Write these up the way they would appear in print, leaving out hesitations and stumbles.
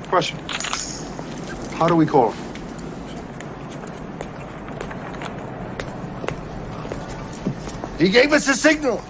Question. How do we call him? He gave us a signal.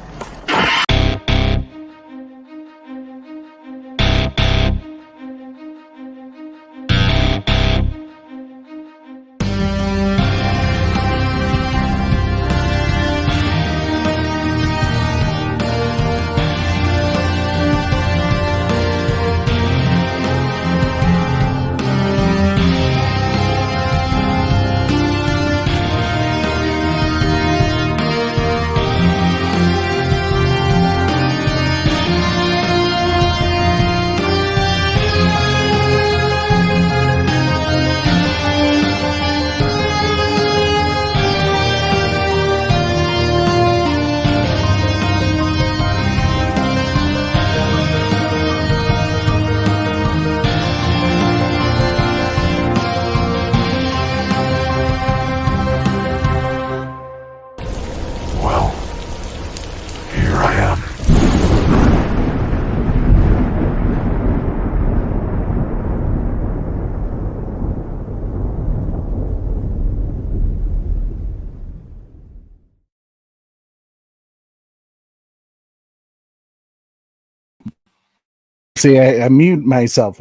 See, I muted myself.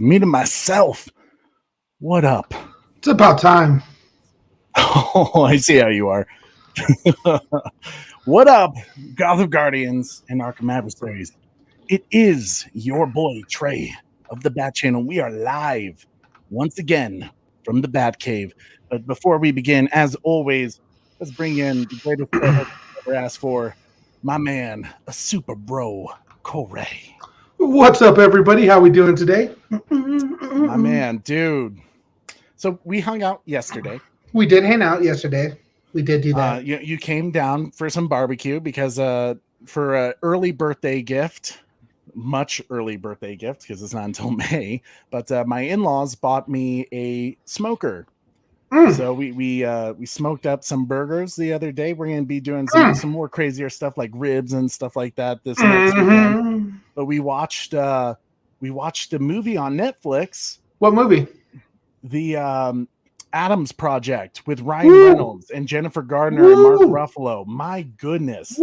What up? It's about time. Oh, I see how you are. What up, Gotham Guardians and Arkham Adversaries? It is your boy, Trey, of the Bat Channel. We are live once again from the Bat Cave. But before we begin, as always, let's bring in the greatest co-host I've ever asked for, my man, a super bro, Corey. What's up, everybody? How we doing today? My man, dude. So we hung out yesterday. We did hang out yesterday. We did do that. You came down for some barbecue because for an early birthday gift, much early birthday gift because it's not until May. But my in-laws bought me a smoker. So we smoked up some burgers the other day. We're going to be doing some more crazier stuff like ribs and stuff like that this next weekend. But we watched a movie on Netflix. What movie? The Adams Project with Ryan Reynolds and Jennifer Gardner and Mark Ruffalo. My goodness.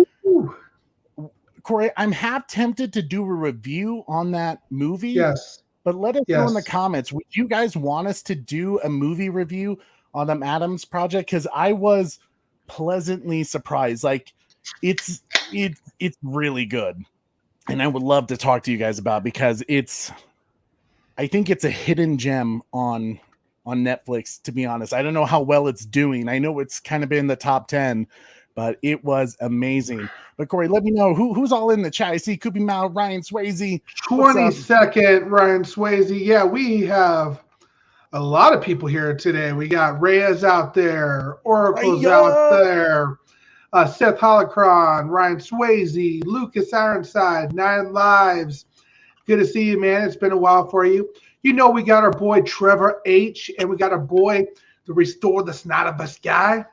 Corey, I'm half tempted to do a review on that movie. Yes. But let us know in the comments. Would you guys want us to do a movie review on the Adams Project? Because I was pleasantly surprised. Like it's really good. And I would love to talk to you guys about it because I think it's a hidden gem on Netflix, to be honest. I don't know how well it's doing. I know it's kind of been in the top 10, but it was amazing. But Corey, let me know who's all in the chat. I see Koopy Mao, Ryan Swayze. 22nd, Ryan Swayze. Yeah, we have a lot of people here today. We got Reyes out there, Oracle's out there, Seth Holocron, Ryan Swayze, Lucas Ironside, 9 Lives. Good to see you, man. It's been a while for you. You know, we got our boy Trevor H, and we got our boy, the Restore the SnyderVerse guy,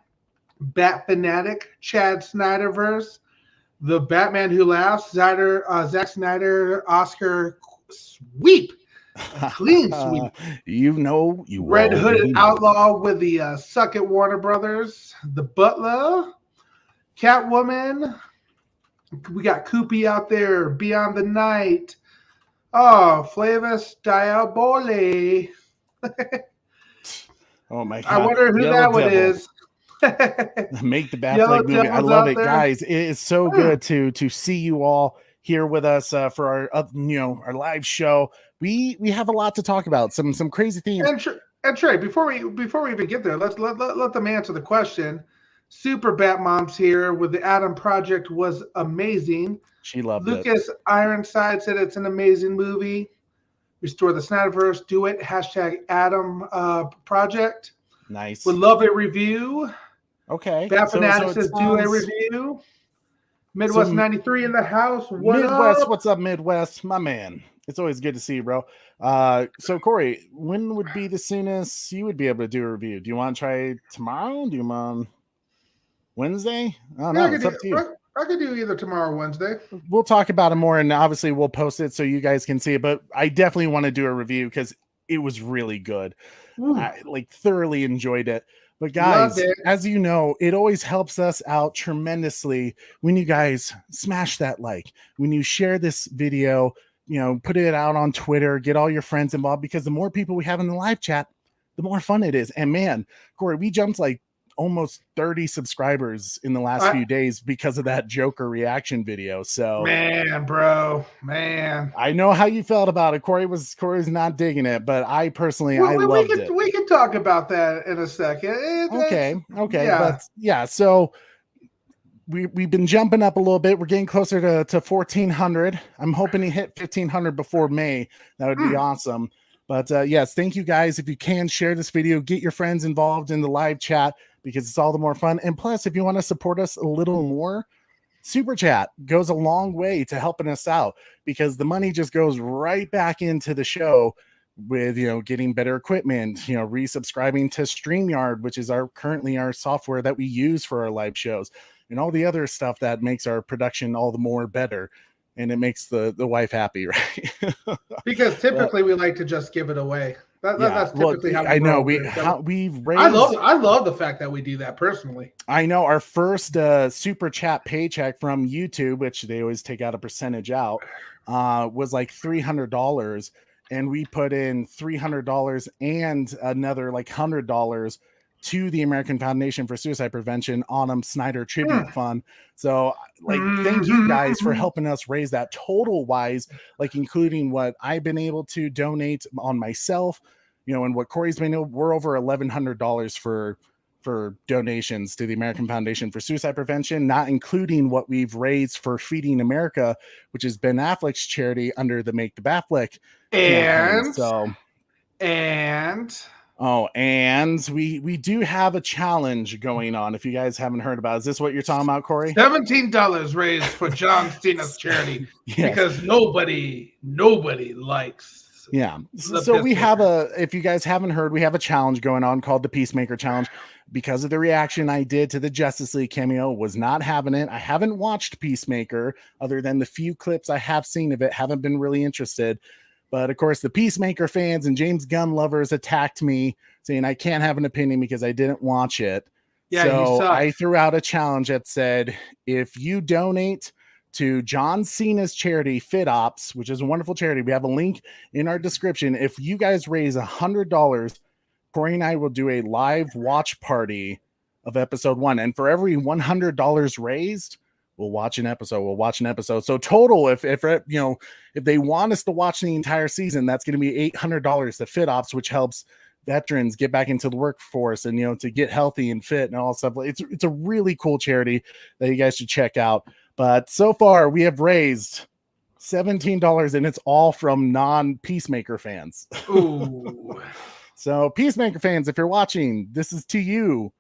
Bat Fanatic, Chad SnyderVerse, the Batman Who Laughs, Zack Snyder, Oscar sweep, clean sweep. You Red Hooded Outlaw with the Suck It Warner Brothers, the Butler, Catwoman. We got Koopy out there, Beyond the Night. Oh, Flavis Diabole. Oh my God. I wonder who Yellow that one Devil. is. Make the Batfleck movie. I love it, guys. It is so good to see you all here with us for our live show. We have a lot to talk about. Some crazy things. And Trey, before we even get there, let's let them answer the question. Super Bat Mom's here with the Adam Project was amazing. She loved it. Lucas Ironside said it's an amazing movie. Restore the Snyderverse. Do it. # Adam Project. Nice. Would love a review. Okay. Bat Fanatic says do a review. Midwest 93 in the house. Midwest, what's up, Midwest? My man. It's always good to see you, bro. So Corey, when would be the soonest you would be able to do a review? Do you want to try tomorrow? Do you want Wednesday? I don't know. It's up to you. I could do either tomorrow or Wednesday. We'll talk about it more, and obviously we'll post it so you guys can see it. But I definitely want to do a review because it was really good. Ooh, I like thoroughly enjoyed it. But loved guys, it. as you know, it always helps us out tremendously when you guys smash that like, when you share this video, put it out on Twitter, get all your friends involved, because the more people we have in the live chat, the more fun it is. And man, Corey, we jumped like almost 30 subscribers in the last few days because of that Joker reaction video. So man, bro, man, I know how you felt about it. Corey's not digging it, but I personally, I loved it. We can talk about that in a second. Okay. Yeah. But yeah, so we've been jumping up a little bit. We're getting closer to 1,400. I'm hoping to hit 1,500 before May. That would be awesome. But yes, thank you guys. If you can share this video, get your friends involved in the live chat, because it's all the more fun. And plus, if you want to support us a little more, Super Chat goes a long way to helping us out, because the money just goes right back into the show with, getting better equipment, resubscribing to StreamYard, which is currently our software that we use for our live shows, and all the other stuff that makes our production all the more better. And it makes the wife happy, right? Because typically we like to just give it away. That's typically how we I know roll. we've raised. I love the fact that we do that personally. I know our first Super Chat paycheck from YouTube, which they always take out a percentage out, was like $300, and we put in $300 and another like $100 to the American Foundation for Suicide Prevention on Snyder Tribute Fund. So like, thank you guys for helping us raise that total wise, like including what I've been able to donate on myself, and what Corey's been able. We're over $1,100 for donations to the American Foundation for Suicide Prevention, not including what we've raised for Feeding America, which is Ben Affleck's charity under the Make the Batfleck campaign. And we do have a challenge going on. If you guys haven't heard about it, is this what you're talking about, Corey? $17 raised for John Cena's charity. Yes. Because nobody likes. Yeah. So we have if you guys haven't heard, we have a challenge going on called the Peacemaker Challenge. Because of the reaction I did to the Justice League cameo, was not having it. I haven't watched Peacemaker other than the few clips I have seen of it. Haven't been really interested. But of course, the Peacemaker fans and James Gunn lovers attacked me, saying I can't have an opinion because I didn't watch it. Yeah, so I threw out a challenge that said, if you donate to John Cena's charity, FitOps, which is a wonderful charity, we have a link in our description. If you guys raise $100, Corey and I will do a live watch party of episode 1. And for every $100 raised, we'll watch an episode. So total, if they want us to watch the entire season, that's going to be $800 to FitOps, which helps veterans get back into the workforce and, to get healthy and fit and all stuff. It's a really cool charity that you guys should check out. But so far we have raised $17, and it's all from non-Peacemaker fans. Ooh. So Peacemaker fans, if you're watching, this is to you.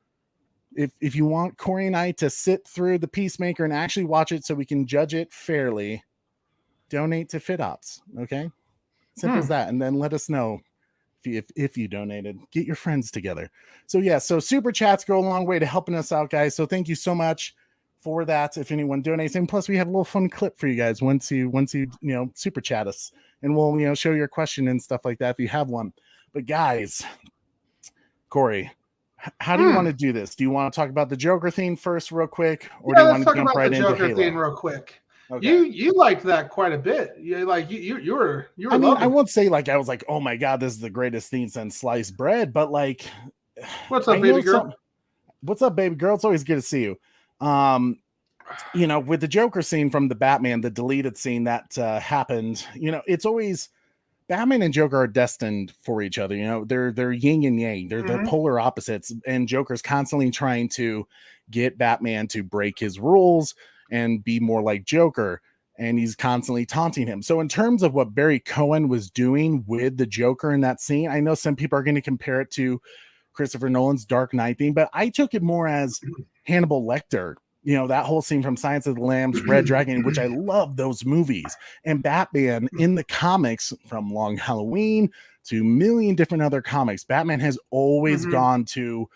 If you want Corey and I to sit through the Peacemaker and actually watch it so we can judge it fairly, donate to FitOps. Okay, simple as that. And then let us know if you donated. Get your friends together. So yeah, so super chats go a long way to helping us out, guys. So thank you so much for that. If anyone donates, and plus we have a little fun clip for you guys once you super chat us, and we'll show your question and stuff like that if you have one. But guys, Corey, how do you want to do this? Do you want to talk about the Joker theme first real quick, or do you want to jump right into Joker theme real quick? Okay. You liked that quite a bit. You were I mean, I won't say like I was like, oh my god, this is the greatest theme since sliced bread, but like, what's up, baby girl? What's up, baby girl? It's always good to see you. With the Joker scene from the Batman, the deleted scene that happened, it's always Batman and Joker are destined for each other. They're yin and yang. They're the polar opposites, and Joker's constantly trying to get Batman to break his rules and be more like Joker, and he's constantly taunting him. So in terms of what Barry Cohen was doing with the Joker in that scene, I know some people are going to compare it to Christopher Nolan's Dark Knight theme, but I took it more as Hannibal Lecter. That whole scene from Silence of the Lambs, Red Dragon, which I love those movies. And Batman in the comics, from Long Halloween to a million different other comics, Batman has always gone to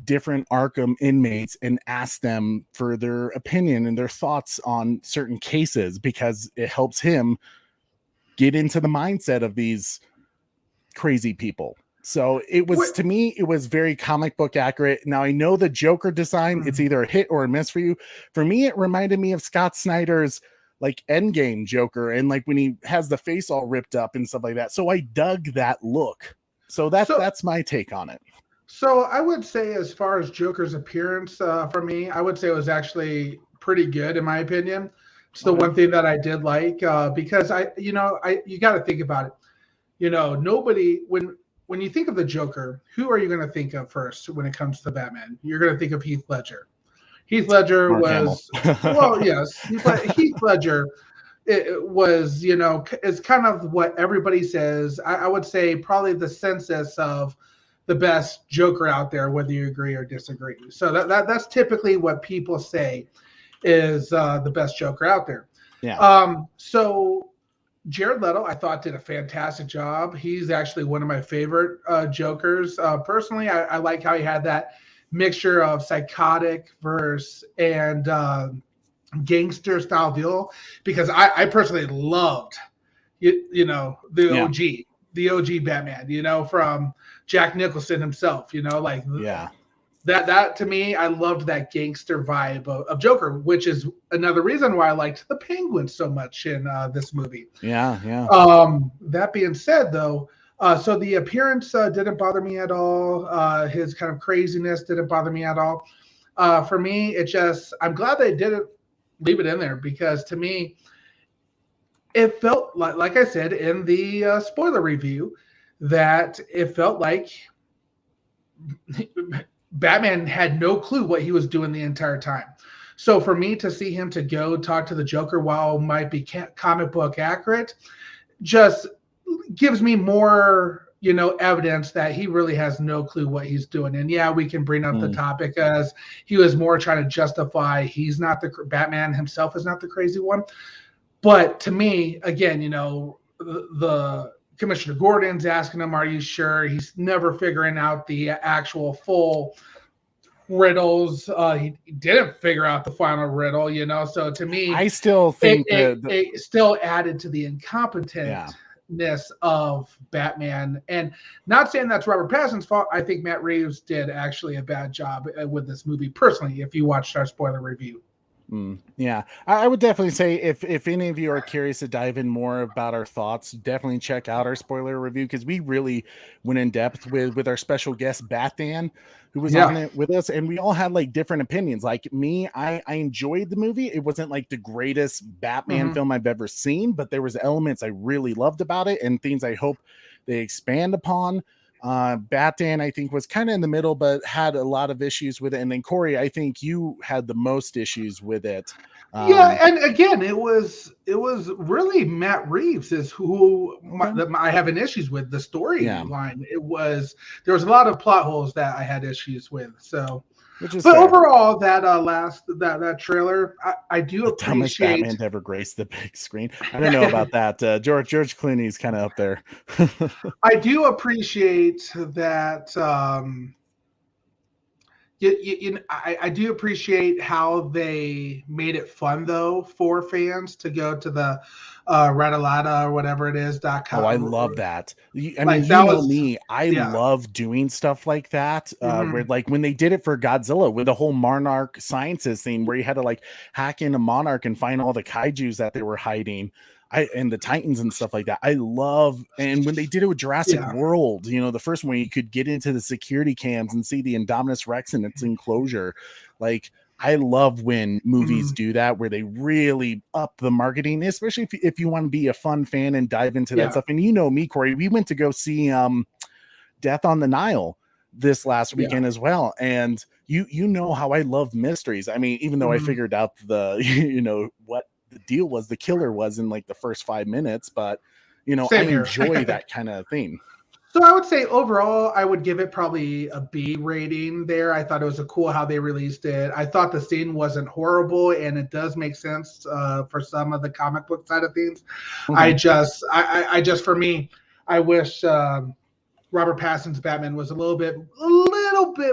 different Arkham inmates and asked them for their opinion and their thoughts on certain cases, because it helps him get into the mindset of these crazy people. So it was, to me, it was very comic book accurate. Now I know the Joker design, it's either a hit or a miss for you. For me, it reminded me of Scott Snyder's like Endgame Joker, and like when he has the face all ripped up and stuff like that. So I dug that look. So that's my take on it. So I would say, as far as Joker's appearance, for me, I would say it was actually pretty good in my opinion. It's the one thing that I did like, because you got to think about it. Nobody, when you think of the Joker, who are you going to think of first when it comes to Batman? You're going to think of Heath Ledger. Heath Ledger was, well, yes, Heath Ledger was, is kind of what everybody says. I would say probably the census of the best Joker out there, whether you agree or disagree. So that's typically what people say is the best Joker out there. Yeah. So Jared Leto, I thought, did a fantastic job. He's actually one of my favorite Jokers. Personally, I like how he had that mixture of psychotic verse and gangster style deal, because I personally loved, the OG Batman, from Jack Nicholson himself, that to me, I loved that gangster vibe of Joker, which is another reason why I liked the Penguin so much in this movie. Yeah. That being said, though, so the appearance didn't bother me at all. His kind of craziness didn't bother me at all. For me, I'm glad they didn't leave it in there, because to me, it felt like I said in the spoiler review, that it felt like Batman had no clue what he was doing the entire time. So for me to see him to go talk to the Joker, while it might be comic book accurate, just gives me more, evidence that he really has no clue what he's doing. And yeah, we can bring up the topic as he was more trying to justify he's not Batman himself is not the crazy one. But to me, again, the Commissioner Gordon's asking him, are you sure? He's never figuring out the actual full riddles. He didn't figure out the final riddle, So to me, I still think it still added to the incompetentness of Batman. And not saying that's Robert Pattinson's fault. I think Matt Reeves did actually a bad job with this movie, personally, if you watched our spoiler review. Yeah, I would definitely say if any of you are curious to dive in more about our thoughts, definitely check out our spoiler review, because we really went in depth with our special guest Batman, who was on it with us, and we all had like different opinions. Like me, I enjoyed the movie. It wasn't like the greatest Batman film I've ever seen, but there was elements I really loved about it and things I hope they expand upon. Batman, I think, was kind of in the middle, but had a lot of issues with it. And then Corey, I think you had the most issues with it. And again, it was really Matt Reeves is who I have an issues with the storyline. There was a lot of plot holes that I had issues with. So, but fair. Overall, that trailer, I do appreciate. Batman to ever grace the big screen. I don't know about that. George Clooney's kind of up there. I do appreciate that. I do appreciate how they made it fun, though, for fans to go to the Radalata or whatever it is .com. Oh, I love that. I love doing stuff like that. Where like when they did it for Godzilla with the whole Monarch Sciences thing, where you had to like hack into Monarch and find all the kaijus that they were hiding. And the Titans and stuff like that. I love, and when they did it with Jurassic World, the first one, you could get into the security cams and see the Indominus Rex in its enclosure. Like, I love when movies do that, where they really up the marketing, especially if you want to be a fun fan and dive into that stuff. And me, Corey, we went to go see Death on the Nile this last weekend as well. And you know how I love mysteries. I mean, even though I figured out what the deal was, the killer was in like the first 5 minutes, but I enjoy that kind of thing. So I would say overall, I would give it probably a B rating there. I thought it was cool how they released it. I thought the scene wasn't horrible, and it does make sense for some of the comic book side of things. I just for me, I wish Robert Pattinson's Batman was a little bit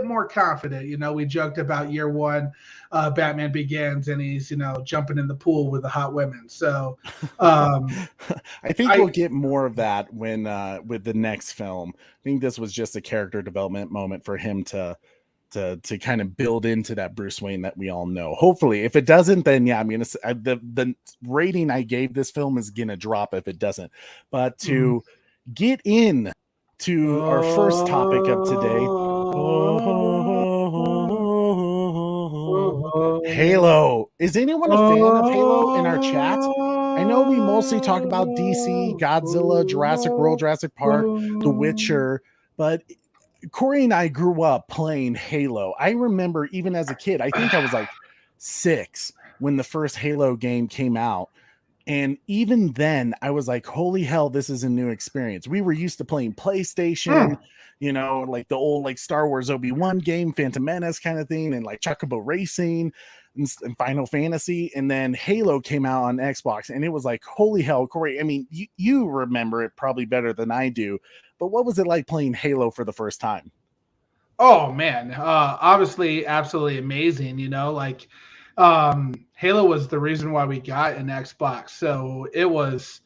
more confident. You know, we joked about year one, Batman Begins, and he's, you know, jumping in the pool with the hot women. So I think we'll get more of that when with the next film. I think this was just a character development moment for him to kind of build into that Bruce Wayne that we all know. Hopefully, if it doesn't, then yeah, I'm gonna say the rating I gave this film is gonna drop if it doesn't. But to get in to our first topic of today, Halo. Is anyone a fan of Halo in our chat? I know we mostly talk about DC, Godzilla, Jurassic World, Jurassic Park, The Witcher, but Corey and I grew up playing Halo. I remember even as a kid, I think I was like 6 when the first Halo game came out. And even then I was like, holy hell, this is a new experience. We were used to playing PlayStation, you know, like the old like Star Wars Obi-Wan game, Phantom Menace kind of thing, and like Chocobo Racing and Final Fantasy. And then Halo came out on Xbox and it was like, holy hell, Corey. I mean, you remember it probably better than I do, but what was it like playing Halo for the first time? Oh man, obviously absolutely amazing. You know, like Halo was the reason why we got an Xbox. So it was,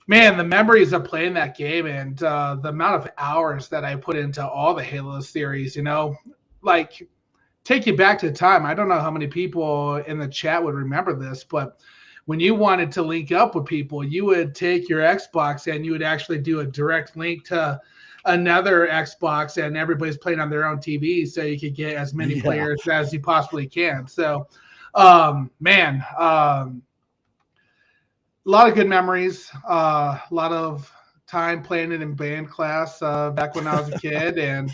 man, the memories of playing that game and the amount of hours that I put into all the Halo series, you know, like take you back to the time. I don't know how many people in the chat would remember this, but when you wanted to link up with people, you would take your Xbox and you would actually do a direct link to another Xbox, and everybody's playing on their own TV, so you could get as many players as you possibly can. So, man, a lot of good memories, a lot of time playing it in band class back when I was a kid, and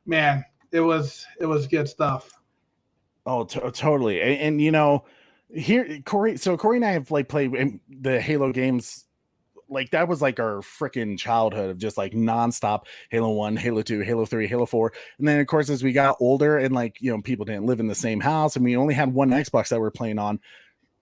man, it was good stuff. Oh, totally. And you know, here Corey and I have like played the Halo games. Like that was like our freaking childhood of just like nonstop Halo 1, Halo 2, Halo 3, Halo 4. And then of course, as we got older and like, you know, people didn't live in the same house and we only had one Xbox that we're playing on,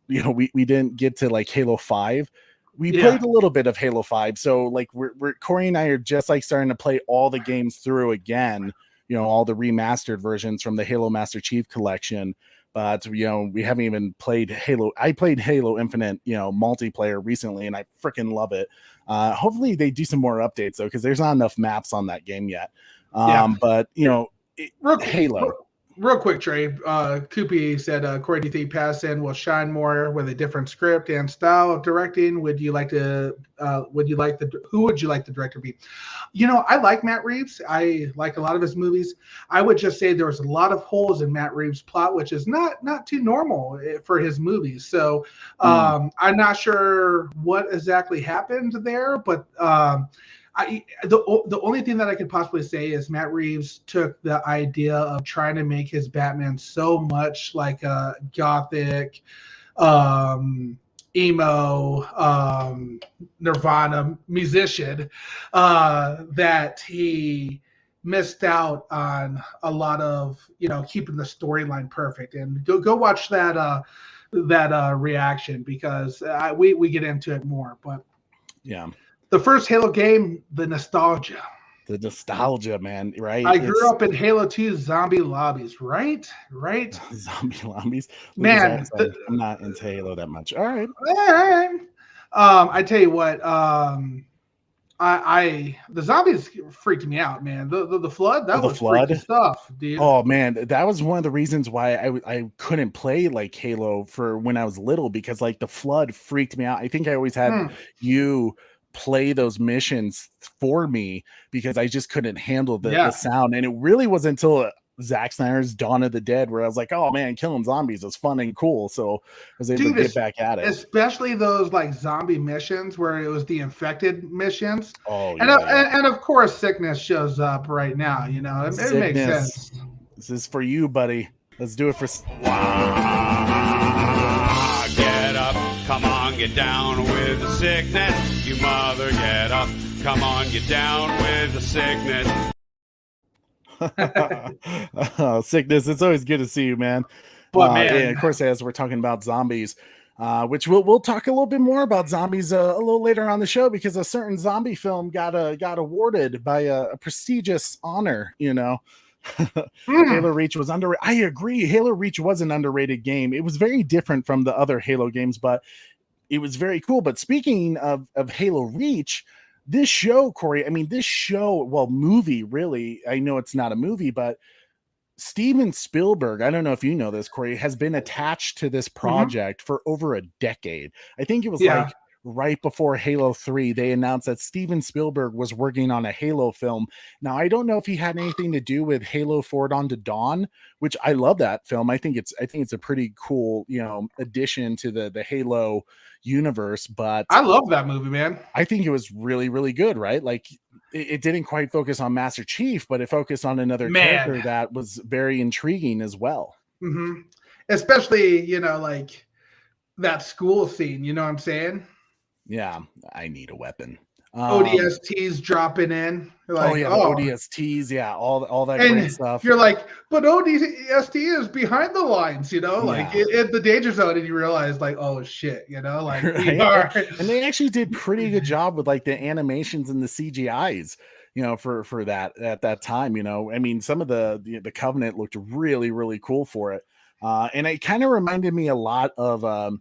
you know, we didn't get to like Halo 5. We played a little bit of Halo 5. So like we're Corey and I are just like starting to play all the games through again, you know, all the remastered versions from the Halo Master Chief collection. But, you know, we haven't even played Halo. I played Halo Infinite, you know, multiplayer recently, and I freaking love it. Hopefully they do some more updates, though, because there's not enough maps on that game yet. But, you know, Halo. Real quick, Trey. Koopy said, Corey, do you think Pattinson will shine more with a different script and style of directing? Who would you like the director to be? You know, I like Matt Reeves. I like a lot of his movies. I would just say there was a lot of holes in Matt Reeves' plot, which is not too normal for his movies. So I'm not sure what exactly happened there, but the only thing that I could possibly say is Matt Reeves took the idea of trying to make his Batman so much like a gothic, emo, Nirvana musician that he missed out on a lot of, you know, keeping the storyline perfect. And go watch that reaction because we get into it more. But yeah. The first Halo game, the nostalgia. The nostalgia, man, right? I grew up in Halo 2 zombie lobbies, right? Zombie lobbies. Man, I'm not into Halo that much. All right. I tell you what, the zombies freaked me out, man. The flood, that was freaky stuff, dude. Oh man, that was one of the reasons why I couldn't play like Halo for when I was little, because like the flood freaked me out. I think I always had you play those missions for me because I just couldn't handle the sound. And it really wasn't until Zack Snyder's Dawn of the Dead where I was like, oh man, killing zombies is fun and cool. So I was able to get back at it. Especially those like zombie missions where it was the infected missions. Oh, and of course sickness shows up right now, you know. It makes sense. This is for you, buddy. Let's do it for Get up, come on, get down with the sickness. You mother, get up, come on, get down with the sickness. Sickness, it's always good to see you, man. But man, and of course, as we're talking about zombies, which we'll talk a little bit more about zombies a little later on the show, because a certain zombie film got awarded by a prestigious honor. Halo Reach was underrated. I agree. Halo Reach was an underrated game. It was very different from the other Halo games, but it was very cool. But speaking of Halo Reach, this show, Corey, movie, really, I know it's not a movie, but Steven Spielberg, I don't know if you know this, Corey, has been attached to this project for over a decade. I think it was like right before Halo 3, they announced that Steven Spielberg was working on a Halo film. Now, I don't know if he had anything to do with Halo Forward Unto Dawn, which I love that film. I think it's a pretty cool, addition to the Halo universe, but I love that movie, man. I think it was really, really good, right? Like it didn't quite focus on Master Chief, but it focused on another character that was very intriguing as well. Mm-hmm. Especially, like that school scene, you know what I'm saying? Yeah, I need a weapon. ODSTs dropping in. Like, the ODSTs, all that great stuff. You're like, but ODST is behind the lines, like in the danger zone, and you realize, like, oh shit, like we are. And they actually did pretty good job with like the animations and the CGIs, for that at that time. I mean, some of the Covenant looked really, really cool for it, and it kind of reminded me a lot of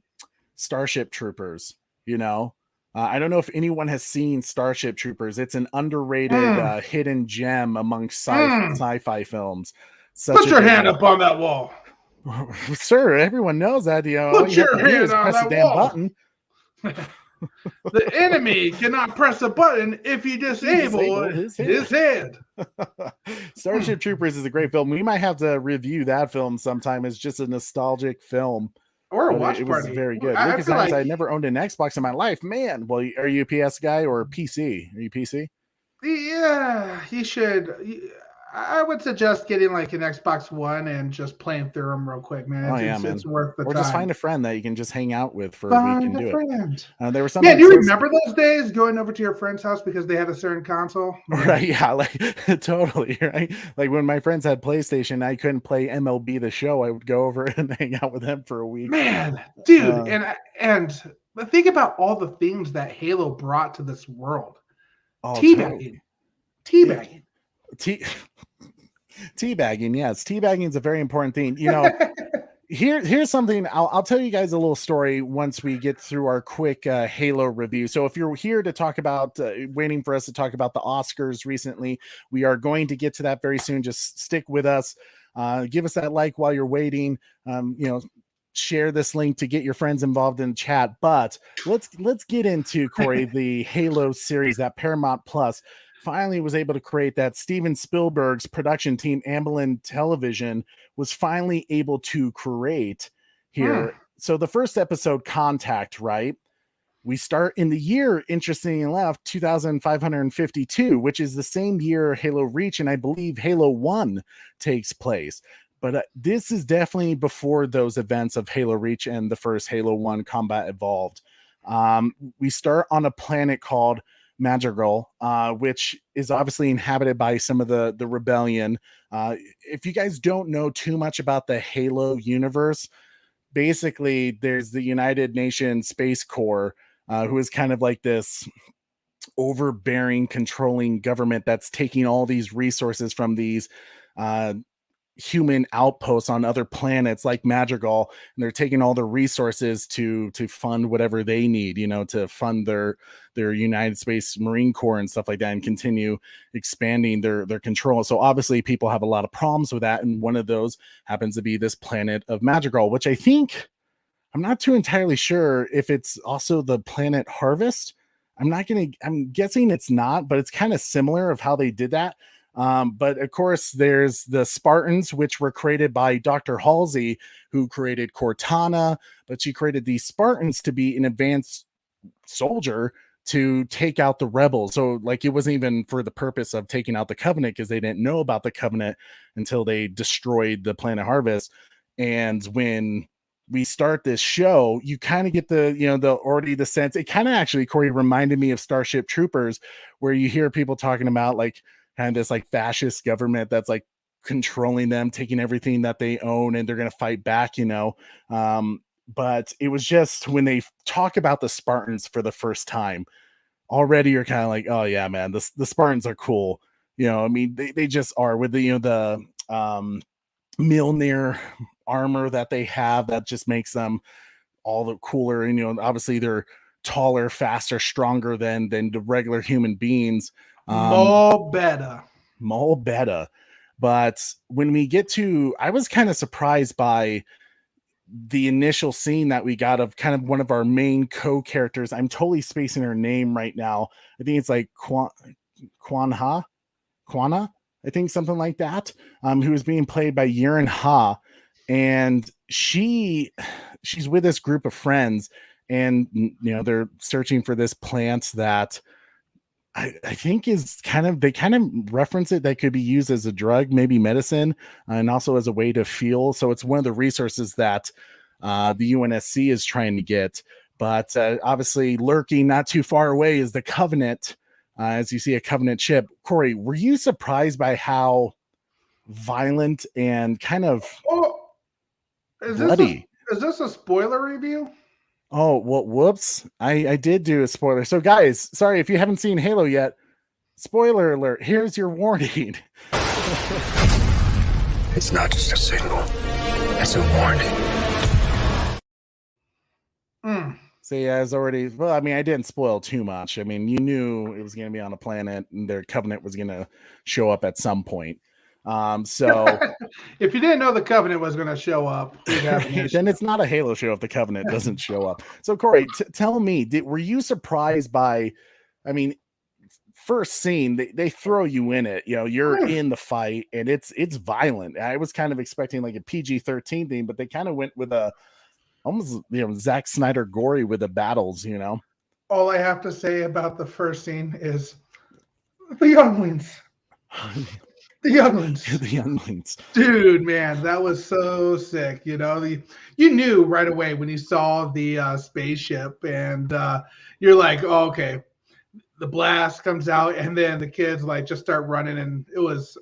Starship Troopers. I don't know if anyone has seen Starship Troopers. It's an underrated hidden gem amongst sci-fi films. Put your hand up on that wall. Sir, everyone knows that. Put your hand on that wall. Button. The enemy cannot press a button if he disables his hand. Starship Troopers is a great film. We might have to review that film sometime. It's just a nostalgic film. Or a watch it party. Was very good. Lucas I never owned an Xbox in my life. Man, well, are you a PS guy or PC? Are you PC? Yeah, you should. I would suggest getting like an Xbox One and just playing through them real quick, man. It's worth the time. Or just find a friend that you can just hang out with for a week and do it. There was do you remember those days going over to your friend's house because they had a certain console? Right, yeah, like totally, right? Like when my friends had PlayStation, I couldn't play MLB The Show. I would go over and hang out with them for a week. Man, dude, and think about all the things that Halo brought to this world. Teabagging. Teabagging, yes. Teabagging is a very important thing. Here's something. I'll tell you guys a little story once we get through our quick Halo review. So if you're here to talk about, waiting for us to talk about the Oscars recently, we are going to get to that very soon. Just stick with us. Give us that like while you're waiting. Share this link to get your friends involved in the chat. But let's get into, Corey, the Halo series that Paramount Plus finally was able to create, that Steven Spielberg's production team, Amblin Television, was finally able to create here. So the first episode, Contact, right? We start in the year, interestingly enough, 2552, which is the same year Halo Reach and I believe Halo 1 takes place. But this is definitely before those events of Halo Reach and the first Halo 1 Combat Evolved. We start on a planet called Madrigal, which is obviously inhabited by some of the rebellion. If you guys don't know too much about the Halo universe, basically there's the United Nations Space Corps, who is kind of like this overbearing, controlling government that's taking all these resources from these human outposts on other planets like Madrigal, and they're taking all the resources to fund whatever they need, to fund their United States Marine Corps and stuff like that, and continue expanding their control. So obviously people have a lot of problems with that, and one of those happens to be this planet of Madrigal, which I'm not too entirely sure if it's also the planet Harvest. I'm guessing it's not, but it's kind of similar of how they did that. But of course, there's the Spartans, which were created by Dr. Halsey, who created Cortana, but she created these Spartans to be an advanced soldier to take out the rebels. So like, it wasn't even for the purpose of taking out the Covenant, because they didn't know about the Covenant until they destroyed the planet Harvest. And when we start this show, you kind of get the sense, it kind of actually, Corey, reminded me of Starship Troopers, where you hear people talking about like kind of this like fascist government that's like controlling them, taking everything that they own, and they're going to fight back. but it was just when they talk about the Spartans for the first time, already you're kind of like, oh yeah, man, the Spartans are cool. I mean, they just are with the Mjolnir armor that they have that just makes them all the cooler. And obviously they're taller, faster, stronger than the regular human beings. More better. But when we get to, I was kind of surprised by the initial scene that we got of kind of one of our main co-characters. I'm totally spacing her name right now. I think it's like Kwana, I think, something like that. Who is being played by Yurin Ha, and she's with this group of friends, and they're searching for this plant that I think is they kind of reference it that could be used as a drug, maybe medicine, and also as a way to fuel. So it's one of the resources that the UNSC is trying to get. But obviously lurking not too far away is the Covenant. As you see a Covenant ship. Corey, were you surprised by how violent and kind of bloody? Is this a spoiler review? Oh, well, whoops. I did do a spoiler. So guys, sorry if you haven't seen Halo yet. Spoiler alert. Here's your warning. It's not just a signal. It's a warning. So yeah, I mean, I didn't spoil too much. I mean, you knew it was going to be on a planet and their Covenant was going to show up at some point. So if you didn't know the Covenant was going to show up, then it's not a Halo show if the Covenant doesn't show up. So Corey, tell me, were you surprised by, I mean, first scene, they throw you in it, you're in the fight and it's violent. I was kind of expecting like a PG-13 thing, but they kind of went with a almost Zack Snyder gory with the battles. All I have to say about the first scene is the younglings. The younglings. Dude, man, that was so sick. You knew right away when you saw the spaceship, and you're like, oh, okay. The blast comes out, and then the kids like just start running, and it was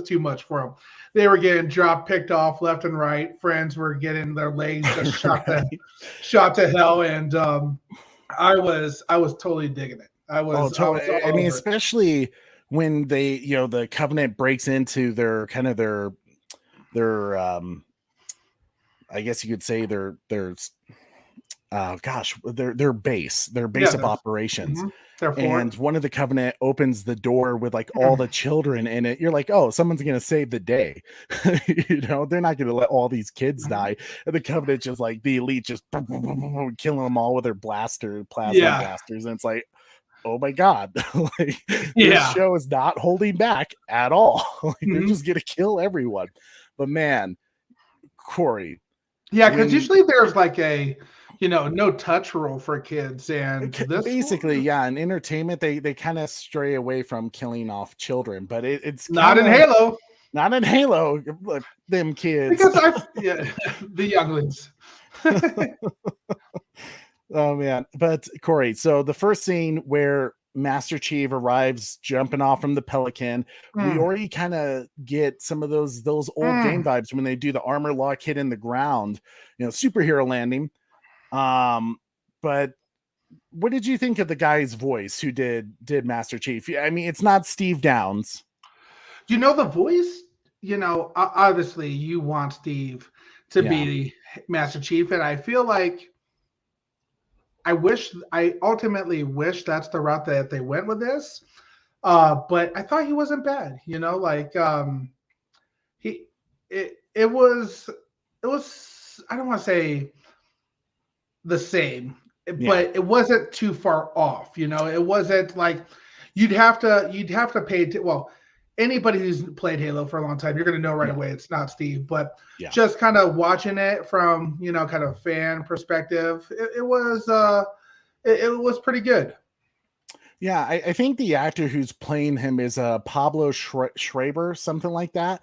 too much for them. They were getting picked off left and right. Friends were getting their legs just shot to hell, and I was totally digging it. I mean, especially when they, the Covenant breaks into their kind of their I guess you could say their base of operations. Mm-hmm. And one of the Covenant opens the door with like all the children in it. You're like, oh, someone's gonna save the day. They're not gonna let all these kids die. And the Covenant just like the elite just killing them all with their plasma blasters. And it's like, oh my god, this show is not holding back at all. They're just gonna kill everyone. But man, Corey, because usually there's like a no touch rule for kids, and this basically in entertainment they kind of stray away from killing off children, but it's not in Halo. Look, them kids, because the younglings. Oh man. But Corey, so the first scene where Master Chief arrives jumping off from the Pelican, we already kind of get some of those old game vibes when they do the armor lock hit in the ground, superhero landing. But what did you think of the guy's voice who did Master Chief? I mean, it's not Steve Downes. The voice, obviously you want Steve to be Master Chief, and I feel like I ultimately wish that's the route that they went with this. But I thought he wasn't bad, it was I don't want to say the same, but it wasn't too far off. It wasn't like you'd have to pay anybody who's played Halo for a long time, you're going to know right away it's not Steve. But just kind of watching it from kind of fan perspective, it was pretty good. Yeah, I think the actor who's playing him is Pablo Schreiber, something like that.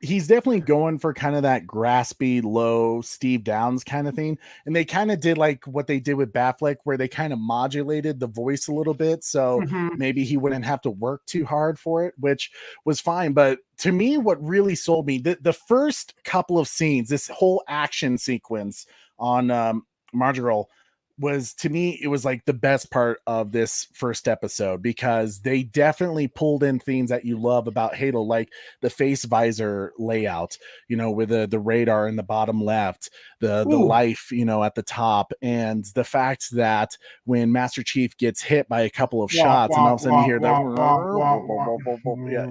He's definitely going for kind of that graspy, low Steve Downs kind of thing. And they kind of did like what they did with Batfleck, where they kind of modulated the voice a little bit. So Mhm. maybe he wouldn't have to work too hard for it, which was fine. But to me, what really sold me, the first couple of scenes, this whole action sequence on Marginal, was, to me, it was like the best part of this first episode, because they definitely pulled in things that you love about Halo, like the face visor layout, with the radar in the bottom left, the Ooh. life, at the top, and the fact that when Master Chief gets hit by a couple of shots and all of a sudden you hear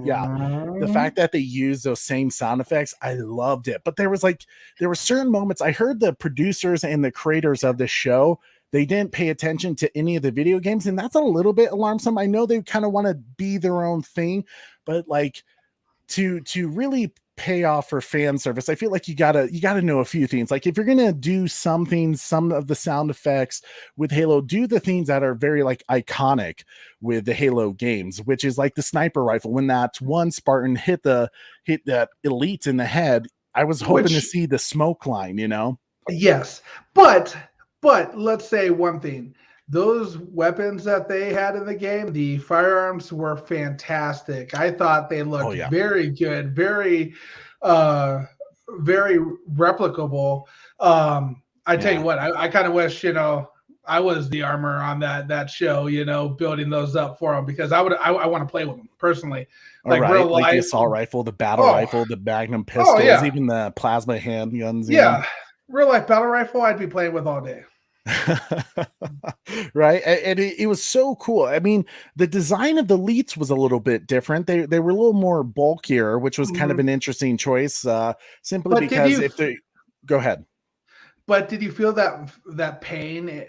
yeah, the fact that they use those same sound effects, I loved it. But there were certain moments, I heard the producers and the creators of the show, they didn't pay attention to any of the video games, and that's a little bit alarmsome. I know they kind of want to be their own thing, but like to really pay off for fan service, I feel like you gotta know a few things. Like, if you're gonna do something, some of the sound effects with Halo, do the things that are very like iconic with the Halo games, which is like the sniper rifle. When that one Spartan hit that elite in the head, I was hoping to see the smoke line, Yes, but let's say one thing. Those weapons that they had in the game, the firearms were fantastic. I thought they looked very good, very very replicable. I tell you what, I kind of wish, I was the armor on that show, building those up for them, because I want to play with them personally. Like real life, like the assault rifle, the battle rifle, the Magnum pistols, even the plasma handguns. Yeah. Real life battle rifle, I'd be playing with all day. Right. And it was so cool. I mean, the design of the elites was a little bit different. They were a little more bulkier, which was kind of an interesting choice, simply because go ahead. But did you feel that pain?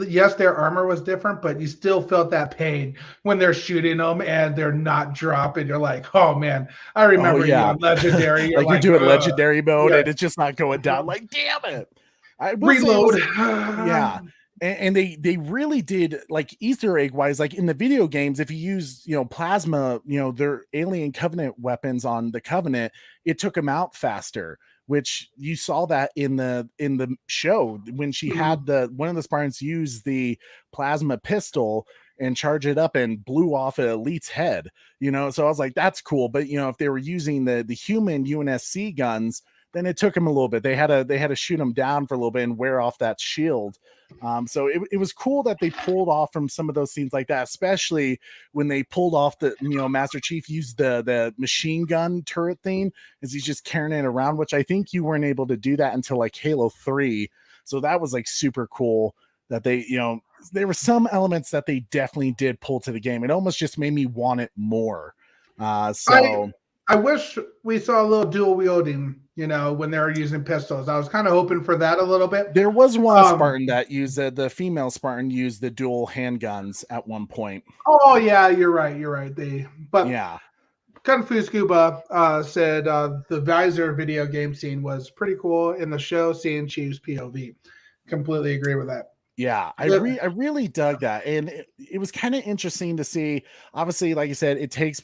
Yes, their armor was different, but you still felt that pain when they're shooting them and they're not dropping. You're like, oh man, I remember you on Legendary. You're like you're doing Legendary mode and it's just not going down. Like, damn it. I reload. Yeah. And they really did, like, Easter egg wise, like in the video games, if you use, plasma, their alien Covenant weapons on the Covenant, it took them out faster, which you saw that in the show when she had one of the Spartans use the plasma pistol and charge it up and blew off an elite's head, so I was like, that's cool. But if they were using the human UNSC guns, then it took them a little bit. They had to shoot them down for a little bit and wear off that shield. So it was cool that they pulled off from some of those scenes like that, especially when they pulled off the, Master Chief used the machine gun turret thing as he's just carrying it around, which I think you weren't able to do that until like Halo 3. So that was like super cool that they, there were some elements that they definitely did pull to the game. It almost just made me want it more. I wish we saw a little dual wielding, when they were using pistols. I was kind of hoping for that a little bit. There was one Spartan that used the female Spartan used the dual handguns at one point. Oh yeah, you're right. Kung Fu Scuba said the visor video game scene was pretty cool in the show, seeing Chief's POV. Completely agree with that. Yeah, I really dug that, and it was kind of interesting to see. Obviously, like you said, it takes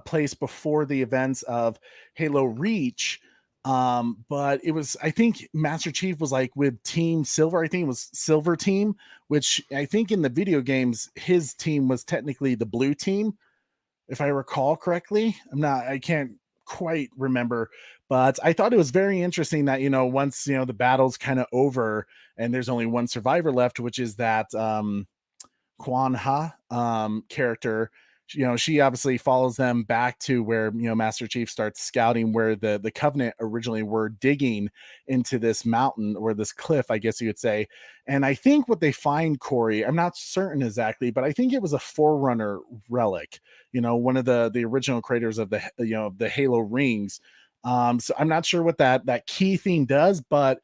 place before the events of Halo Reach, but it was, I think Master Chief was like with Team Silver. I think it was Silver Team, which I think in the video games his team was technically the Blue Team, if I recall correctly. I can't quite remember, but I thought it was very interesting that once the battle's kind of over and there's only one survivor left, which is that Quan Ha character, she obviously follows them back to where Master Chief starts scouting where the Covenant originally were digging into this mountain or this cliff, I guess you would say. And I think what they find, Corey, I'm not certain exactly, but I think it was a Forerunner relic, one of the original creators of the Halo rings. So I'm not sure what that key thing does, but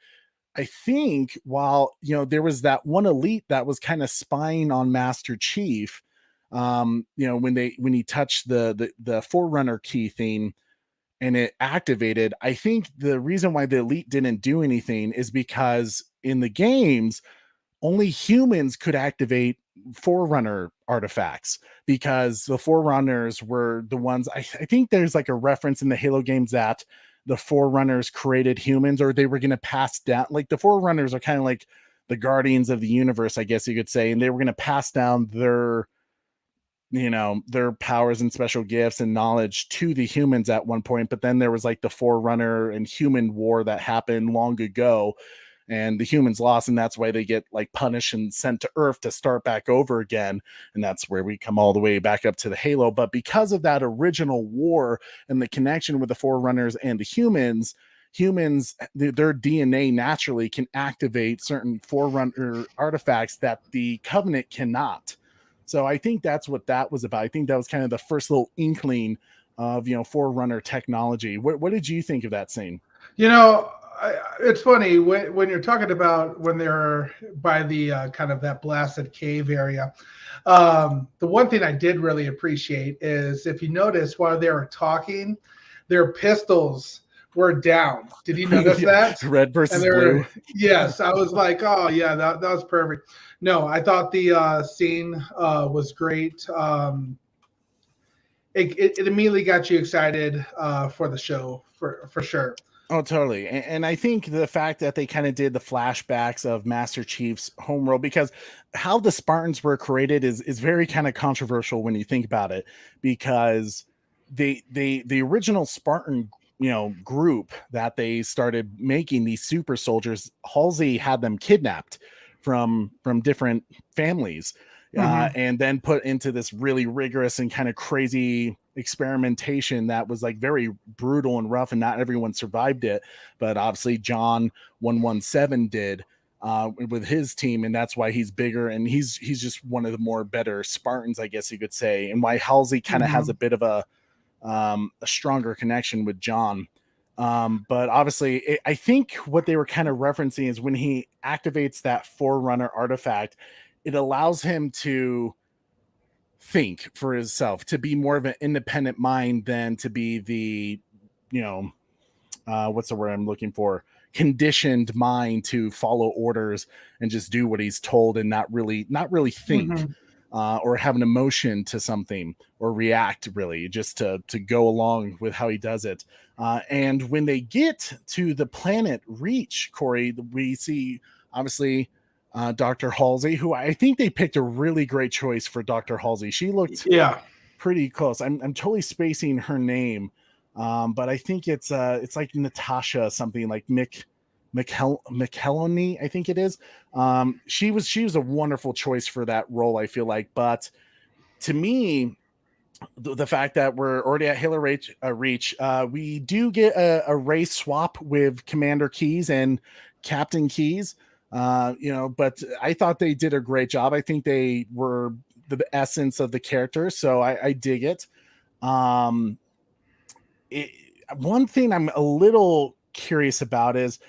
I think while there was that one elite that was kind of spying on Master Chief, when he touched the Forerunner key thing and it activated, I think the reason why the elite didn't do anything is because in the games, only humans could activate Forerunner artifacts, because the Forerunners were the ones, I think there's like a reference in the Halo games that the Forerunners created humans, or they were going to pass down, like the Forerunners are kind of like the guardians of the universe, I guess you could say, and they were going to pass down their their powers and special gifts and knowledge to the humans at one point. But then there was like the Forerunner and human war that happened long ago, and the humans lost, and that's why they get like punished and sent to Earth to start back over again. And that's where we come all the way back up to the Halo. But because of that original war and the connection with the Forerunners and the humans, their DNA naturally can activate certain Forerunner artifacts that the Covenant cannot. So I think that's what that was about. I think that was kind of the first little inkling of, Forerunner technology. What did you think of that scene? It's funny when you're talking about when they're by the kind of that blasted cave area. The one thing I did really appreciate is, if you notice, while they were talking, their pistols were down. Did you notice that? Red versus blue. Yes, I was like, oh yeah, that was perfect. No, I thought the scene was great. It immediately got you excited for the show, for sure. Oh, totally. And I think the fact that they kind of did the flashbacks of Master Chief's homeworld, because how the Spartans were created is very kind of controversial when you think about it, because the original Spartan group that they started making, these super soldiers, Halsey had them kidnapped from different families, and then put into this really rigorous and kind of crazy experimentation that was like very brutal and rough, and not everyone survived it, but obviously John 117 did with his team, and that's why he's bigger, and he's just one of the more better Spartans, I guess you could say, and why Halsey kind of has a bit of a stronger connection with John. But obviously I think what they were kind of referencing is when he activates that Forerunner artifact, it allows him to think for himself, to be more of an independent mind than to be the, what's the word I'm looking for? Conditioned mind to follow orders and just do what he's told and not really think. Or have an emotion to something or react, really just to go along with how he does it. And when they get to the planet Reach, Corey, we see obviously Dr. Halsey, who I think they picked a really great choice for Dr. Halsey. She looked pretty close. I'm totally spacing her name, but I think it's like Natasha something, like McHelney, I think it is. She was a wonderful choice for that role, I feel like. But to me, the fact that we're already at Halo Reach, we do get a race swap with Commander Keyes and Captain Keyes. But I thought they did a great job. I think they were the essence of the character, so I dig it. One thing I'm a little curious about is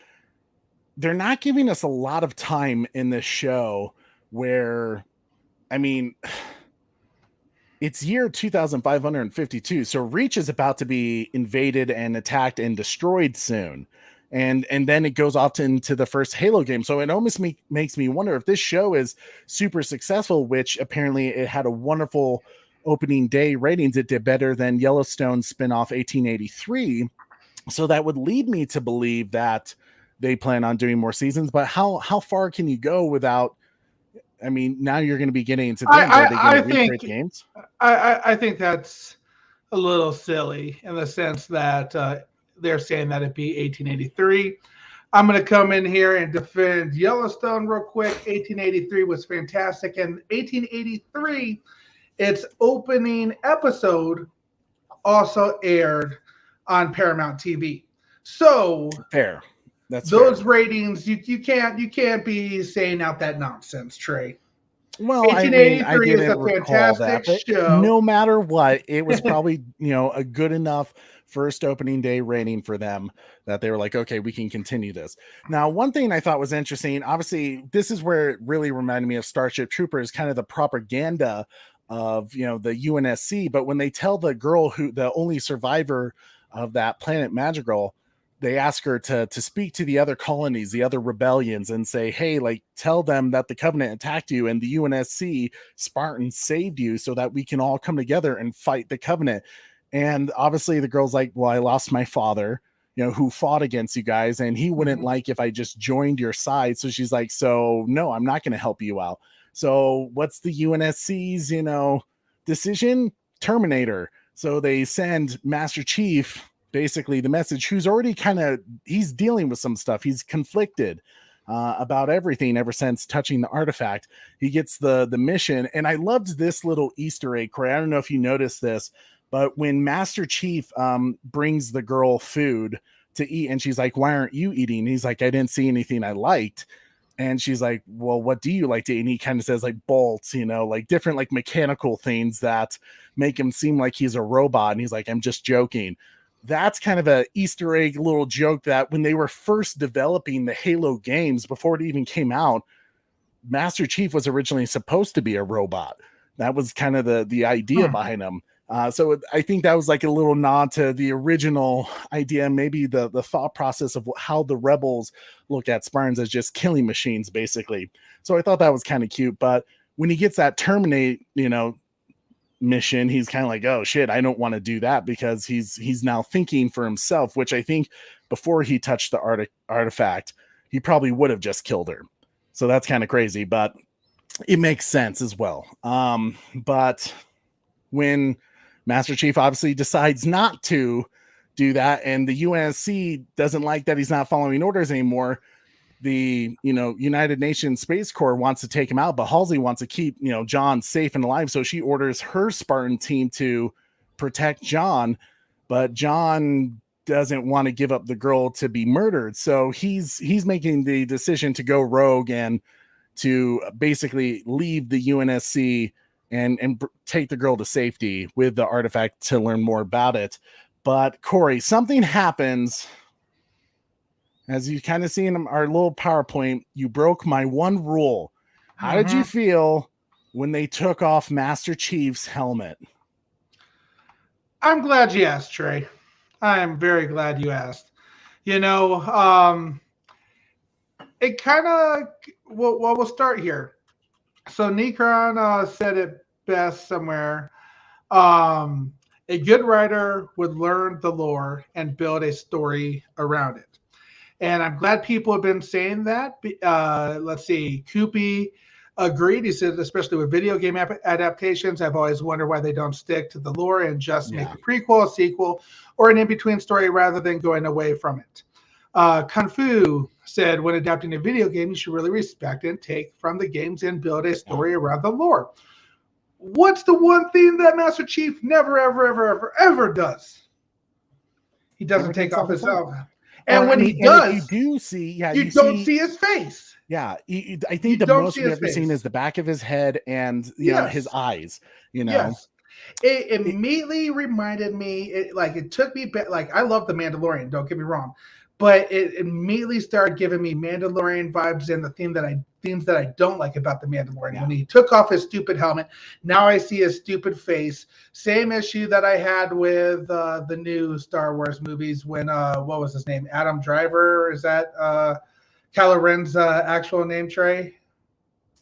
they're not giving us a lot of time in this show where, I mean, it's year 2552. So Reach is about to be invaded and attacked and destroyed soon. And then it goes off into the first Halo game. So it almost makes me wonder if this show is super successful, which apparently it had a wonderful opening day ratings. It did better than Yellowstone's spinoff 1883. So that would lead me to believe that they plan on doing more seasons, but how far can you go without? I mean, now you're going to be getting into games. Are they going to recreate games? I think that's a little silly in the sense that they're saying that it'd be 1883. I'm going to come in here and defend Yellowstone real quick. 1883 was fantastic, and 1883, its opening episode also aired on Paramount TV. So fair. That's those fair. ratings, you can't be saying out that nonsense, Trey. Well, 1883 is a fantastic show. No matter what, it was probably a good enough first opening day rating for them that they were like, okay, we can continue this. Now, one thing I thought was interesting, obviously, this is where it really reminded me of Starship Troopers, kind of the propaganda of the UNSC. But when they tell the girl the only survivor of that planet Madrigal, they ask her to speak to the other colonies, the other rebellions, and say, hey, like, tell them that the Covenant attacked you and the UNSC Spartans saved you so that we can all come together and fight the Covenant. And obviously the girl's like, well, I lost my father, you know, who fought against you guys, and he wouldn't like if I just joined your side. So she's like, so no, I'm not going to help you out. So what's the UNSC's, you know, decision? Terminator. So they send Master Chief basically the message, who's already he's dealing with some stuff. He's conflicted about everything ever since touching the artifact. He gets the mission. And I loved this little Easter egg, Corey. I don't know if you noticed this, but when Master Chief brings the girl food to eat, and she's like, why aren't you eating? And he's like, I didn't see anything I liked. And she's like, well, what do you like to eat? And he kind of says like bolts, you know, like different like mechanical things that make him seem like he's a robot. And he's like, I'm just joking. That's kind of a Easter egg little joke that when they were first developing the Halo games, before it even came out, Master Chief was originally supposed to be a robot. That was kind of the idea behind him. So I think that was like a little nod to the original idea, maybe the thought process of how the rebels look at Spartans as just killing machines, basically. So I thought that was kind of cute. But when he gets that terminate, you know, mission, he's kind of like, oh shit, I don't want to do that, because he's now thinking for himself, which I think before he touched the artifact, he probably would have just killed her. So that's kind of crazy, but it makes sense as well. But when Master Chief obviously decides not to do that, and the UNSC doesn't like that he's not following orders anymore, the, you know, United Nations Space Corps wants to take him out, but Halsey wants to keep, you know, John safe and alive. So she orders her Spartan team to protect John, but John doesn't want to give up the girl to be murdered. So he's making the decision to go rogue and to basically leave the UNSC and take the girl to safety with the artifact to learn more about it. But Corey, something happens. As you kind of see in our little PowerPoint, you broke my one rule. How did you feel when they took off Master Chief's helmet? I'm glad you asked, Trey. I am very glad you asked. You know, it kind of, we'll start here. So Necron said it best somewhere. A good writer would learn the lore and build a story around it. And I'm glad people have been saying that. Let's see. Koopy agreed. He said, especially with video game adaptations, I've always wondered why they don't stick to the lore and just make a prequel, a sequel, or an in-between story rather than going away from it. Kung Fu said, when adapting a video game, you should really respect and take from the games and build a story around the lore. What's the one thing that Master Chief never, ever, ever, ever, ever does? He doesn't take off his helmet. And when he does, you do see, you don't see his face. Yeah, I think the most we've ever seen is the back of his head and you know, his eyes. You know, yes. It immediately reminded me. It took me back. Like, I love the Mandalorian. Don't get me wrong, but it immediately started giving me Mandalorian vibes and the themes that I don't like about the Mandalorian. When he took off his stupid helmet, now I see his stupid face. Same issue that I had with the new Star Wars movies when what was his name? Adam Driver? Is that Kylo Ren's actual name, Trey?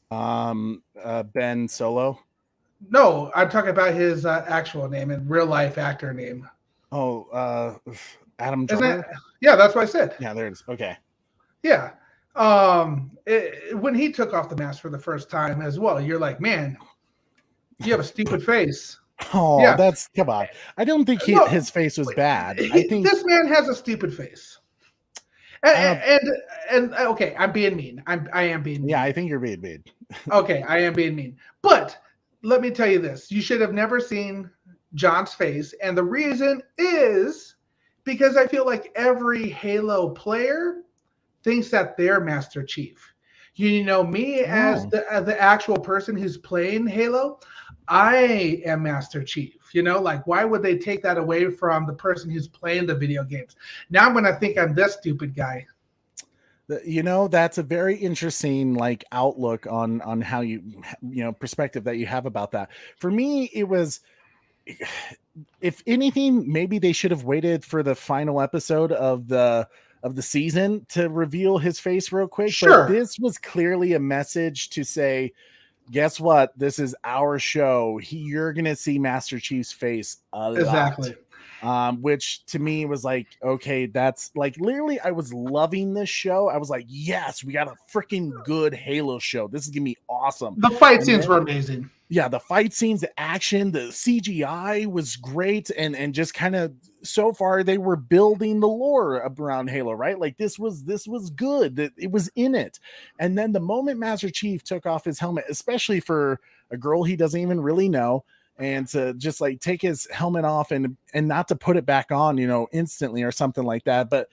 Ben Solo. No, I'm talking about his actual name and real life actor name. Oh, Adam Driver. Yeah, that's what I said. Yeah, there it is. Okay. Yeah. When he took off the mask for the first time as well, you're like, man, you have a stupid face. Oh, yeah. Come on. I don't think his face was bad. I think this man has a stupid face. And okay, I'm being mean. I am being mean. Yeah, I think you're being mean. Okay, I am being mean. But let me tell you this. You should have never seen John's face. And the reason is because I feel like every Halo player thinks that they're Master Chief. You know, me as the actual person who's playing Halo, I am Master Chief. You know, like, why would they take that away from the person who's playing the video games? Now I'm going to think I'm this stupid guy. You know, that's a very interesting like outlook on how you know, perspective that you have about that. For me, it was if anything, maybe they should have waited for the final episode of the season to reveal his face real quick. Sure. But this was clearly a message to say, guess what? This is our show. You're gonna see Master Chief's face a Exactly. lot. Which to me was like, okay, that's like literally, I was loving this show. I was like, yes, we got a freaking good Halo show. This is gonna be awesome. The fight scenes were amazing. Yeah, the fight scenes, the action, the CGI was great, and just kind of so far they were building the lore around Halo, right? Like this was good. That it was in it. And then the moment Master Chief took off his helmet, especially for a girl he doesn't even really know, and to just like take his helmet off and not to put it back on, instantly or something like that. But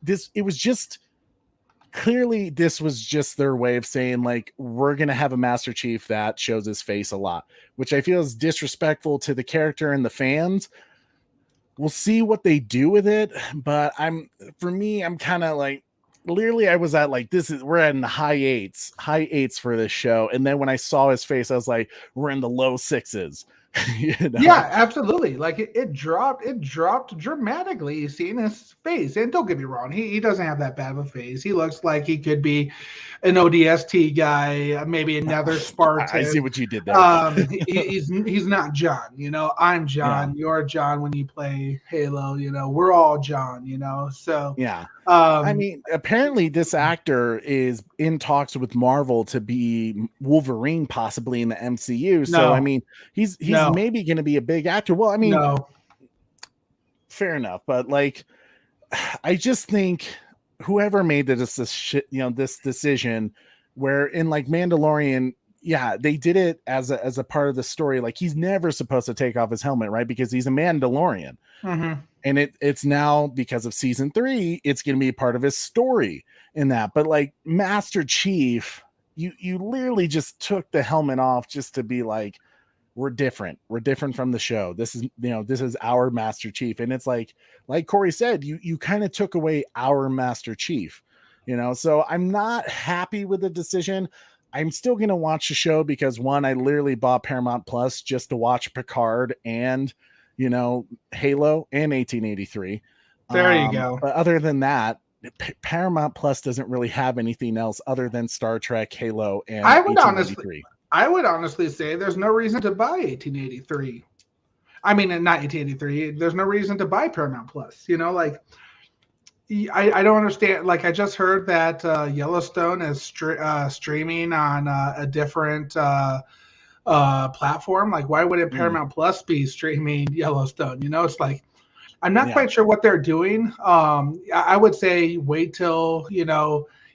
it was just clearly this was just their way of saying like, we're going to have a Master Chief that shows his face a lot, which I feel is disrespectful to the character and the fans. We'll see what they do with it. But I'm kind of like, literally I was at like, we're at in the high eights for this show. And then when I saw his face, I was like, we're in the low sixes. Yeah, absolutely. Like it dropped dramatically seeing his face. And don't get me wrong, he doesn't have that bad of a face. He looks like he could be an ODST guy, maybe another Spartan. I see what you did there. He's not John, I'm John, you're John when you play Halo, we're all John, so yeah. I mean, apparently this actor is in talks with Marvel to be Wolverine possibly in the MCU. So I mean, he's maybe going to be a big actor. Well, I mean, fair enough, but like, I just think whoever made this decision, where in like Mandalorian, yeah, they did it as a part of the story. Like he's never supposed to take off his helmet, right? Because he's a Mandalorian. Mm-hmm. And it's now because of season 3, it's going to be a part of his story in that. But like Master Chief, you literally just took the helmet off just to be like, we're different from the show. This is our Master Chief. And it's like Corey said, you kind of took away our Master Chief, so I'm not happy with the decision. I'm still going to watch the show because one, I literally bought Paramount Plus just to watch Picard and, Halo and 1883. There you go. But other than that, Paramount Plus doesn't really have anything else other than Star Trek, Halo, and I would 1883. I would honestly say there's no reason to buy 1883. I mean, not 1883. There's no reason to buy Paramount Plus. Like I don't understand. Like I just heard that Yellowstone is streaming on a different platform. Like why wouldn't Paramount Plus be streaming Yellowstone? It's like I'm not quite sure what they're doing. I would say wait till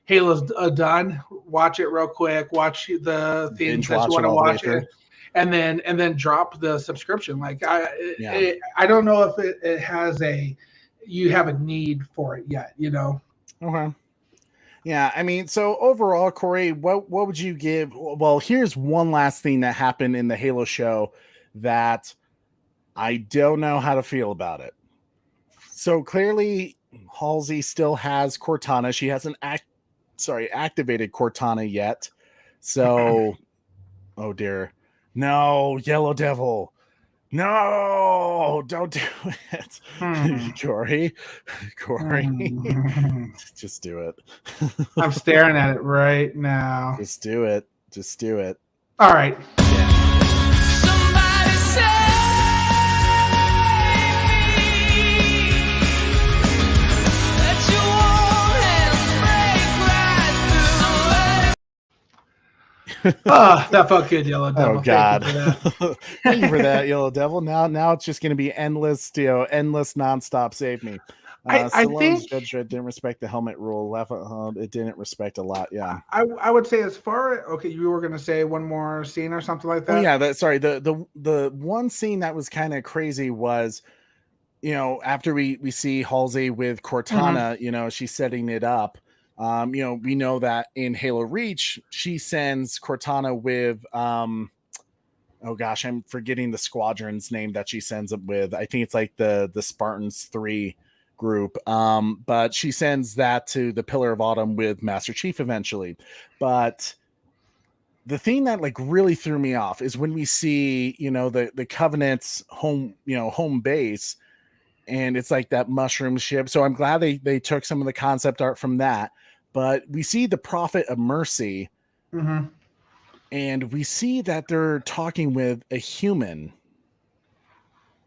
Halo's done, watch it real quick, watch the things that you want to watch it, and then drop the subscription. Like I don't know if it has you have a need for it yet, Okay. Yeah, I mean, so overall, Corey, what would you give? Well, here's one last thing that happened in the Halo show that I don't know how to feel about it. So clearly, Halsey still has Cortana. She hasn't activated Cortana yet. So, oh dear. No, Yellow Devil. No, don't do it. Corey. Just do it. I'm staring at it right now. Just do it. All right. Somebody save me. Let your warm hands break right through. That felt good, Yellow Devil. Oh God. Thank Thank you for that, Yellow Devil. Now it's just going to be endless nonstop save me. I think Judge Dredd didn't respect the helmet rule. It didn't respect a lot. Yeah, I would say as far you were going to say one more scene or something like that. Oh yeah, the one scene that was kind of crazy was, after we see Halsey with Cortana, she's setting it up. We know that in Halo Reach, she sends Cortana with oh gosh, I'm forgetting the squadron's name that she sends it with. I think it's like the Spartans 3 group. But she sends that to the Pillar of Autumn with Master Chief eventually. But the thing that like really threw me off is when we see, the Covenant's home base, and it's like that mushroom ship. So I'm glad they took some of the concept art from that, but we see the Prophet of Mercy, and we see that they're talking with a human.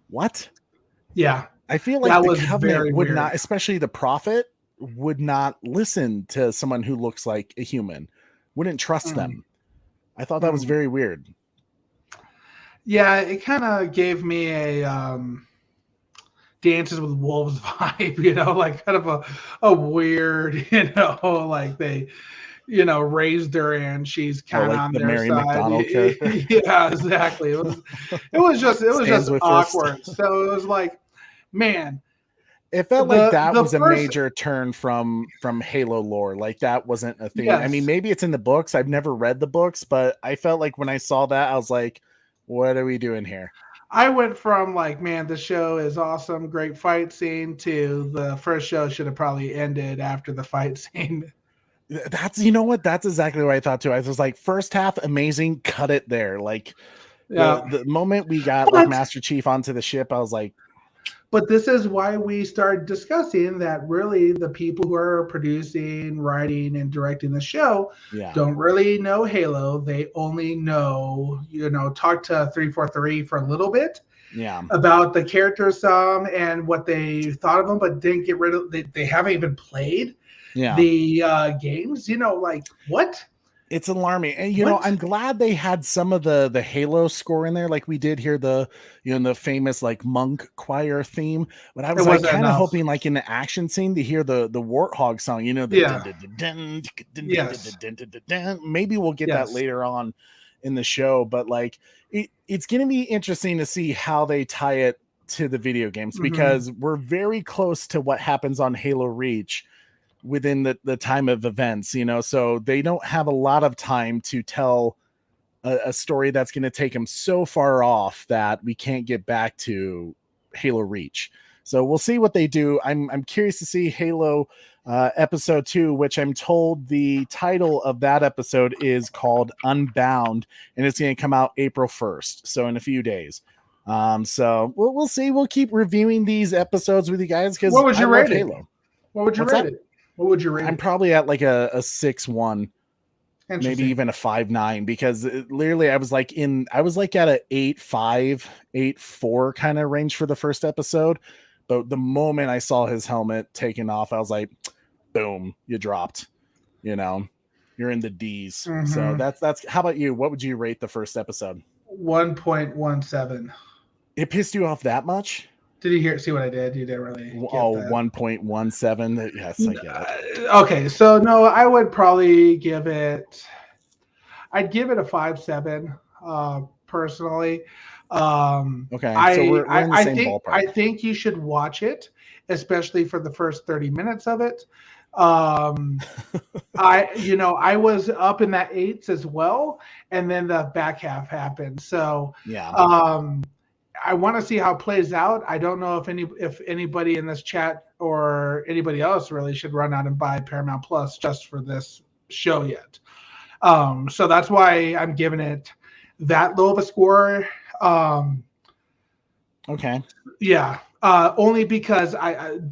What? Yeah. I feel like That the was Covenant very would weird. not, especially the Prophet, would not listen to someone who looks like a human, wouldn't trust them. I thought that was very weird. Yeah, it kind of gave me a Dances with Wolves vibe, like kind of a weird, like they, raised her and she's kind of like on the their Mary side. McDonald character. Yeah, exactly. It was just Stands with awkward. So it was like, man, it felt like that the was a first- major turn from Halo lore. Like that wasn't a thing. I Yes. mean, maybe it's in the books. I've never read the books, but I felt like when I saw that, I was like, what are we doing here? I went from like, man, the show is awesome, great fight scene, to the first show should have probably ended after the fight scene. That's, you know what? That's exactly what I thought too. I was like, first half, amazing, cut it there. Like the moment we got like Master Chief onto the ship, I was like, but this is why we started discussing that really the people who are producing, writing, and directing the show don't really know Halo. They only know, talk to 343 for a little bit about the characters and what they thought of them, but didn't get rid of, they haven't even played the games, like what? It's alarming. And I'm glad they had some of the Halo score in there, like we did hear the the famous like monk choir theme. But I was like kind of hoping like in the action scene to hear the Warthog song, maybe we'll get that later on in the show. But like it's gonna be interesting to see how they tie it to the video games, because we're very close to what happens on Halo Reach within the time of events, so they don't have a lot of time to tell a story that's going to take them so far off that we can't get back to Halo Reach. So we'll see what they do. I'm curious to see Halo episode 2, which I'm told the title of that episode is called Unbound, and it's going to come out April 1st. So in a few days. So we'll see. We'll keep reviewing these episodes with you guys, because what would you rate Halo. What would you rate it? What would you rate? I'm probably at like a 6.1, maybe even a 5.9, because literally I was like at a 8.5, 8.4 kind of range for the first episode. But the moment I saw his helmet taken off, I was like, boom, you dropped. You're in the D's. So that's how about you? What would you rate the first episode? 1.17. It pissed you off that much? Did you see what I did? You didn't really get that. 1.17. Yes, I get it. Okay, so no, I would probably give it. I'd give it a 5.7. Personally. Okay, so we're in the same ballpark. I think you should watch it, especially for the first 30 minutes of it. I was up in that 8s as well, and then the back half happened. So I want to see how it plays out. I don't know if anybody in this chat or anybody else really should run out and buy Paramount Plus just for this show yet. So that's why I'm giving it that low of a score. Okay. Yeah. Only because I'm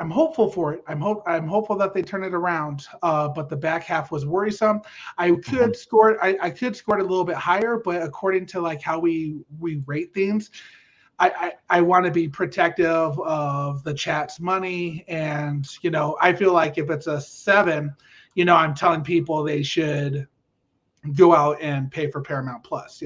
hopeful for it. I'm hopeful that they turn it around. But the back half was worrisome. I could score it. I could score it a little bit higher, but according to like how we rate things, I want to be protective of the chat's money. And, I feel like if it's a 7, I'm telling people they should go out and pay for Paramount Plus,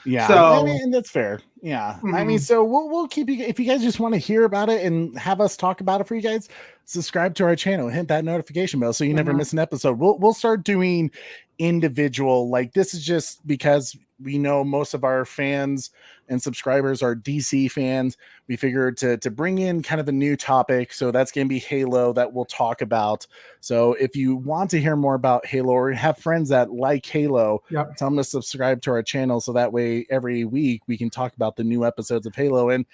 Yeah, so, I mean, that's fair. Yeah, I mean, so we'll keep you. If you guys just want to hear about it and have us talk about it for you guys, subscribe to our channel, hit that notification bell so you never miss an episode. We'll start doing individual. Like this is just because we know most of our fans and subscribers are DC fans. We figured to bring in kind of a new topic. So that's going to be Halo that we'll talk about. So if you want to hear more about Halo or have friends that like Halo, tell them to subscribe to our channel. So that way every week we can talk about the new episodes of Halo. And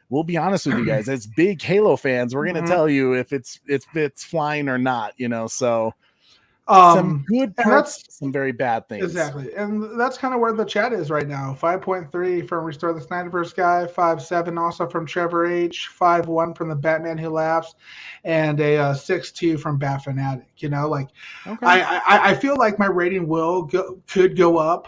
we'll be honest with you guys, as big Halo fans, we're going to tell you if it's flying or not, so Some good And parts, that's some very bad things. exactly, and that's kind of where the chat is right now. 5.3 from Restore the Snyderverse guy, 5.7 also from Trevor H, 5.1 from the Batman Who Laughs, and a 6.2 from Bat Fanatic. You know, like Okay. I feel like my rating could go up,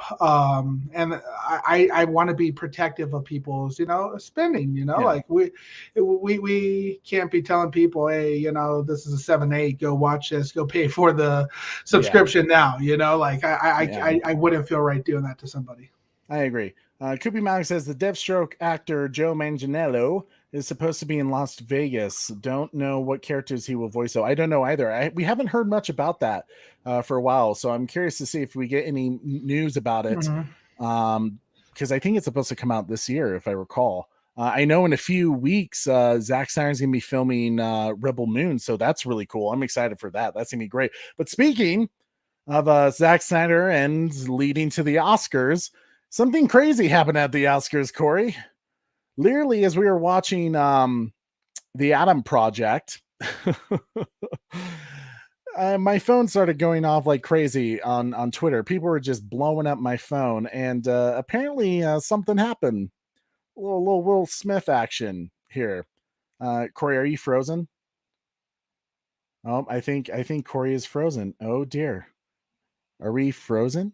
and I want to be protective of people's spending. Yeah. Like we can't be telling people, hey, this is a 7.8, go watch this, go pay for the subscription now. Like I wouldn't feel right doing that to somebody. I agree. Koopy Malik says the Deathstroke actor Joe Manganiello is supposed to be in Las Vegas. Don't know what characters he will voice. So I don't know either. We haven't heard much about that for a while. So I'm curious to see if we get any news about it. Because I think it's supposed to come out this year, if I recall. I know in a few weeks, Zack Snyder's going to be filming Rebel Moon. So that's really cool. I'm excited for that. That's going to be great. But speaking of Zack Snyder and leading to the Oscars, something crazy happened at the Oscars, Corey. Literally, as we were watching the Adam Project, my phone started going off like crazy on Twitter. People were just blowing up my phone, and apparently something happened. A little Will Smith action here. Corey, are you frozen? Oh, I think Corey is frozen. Oh dear. Are we frozen?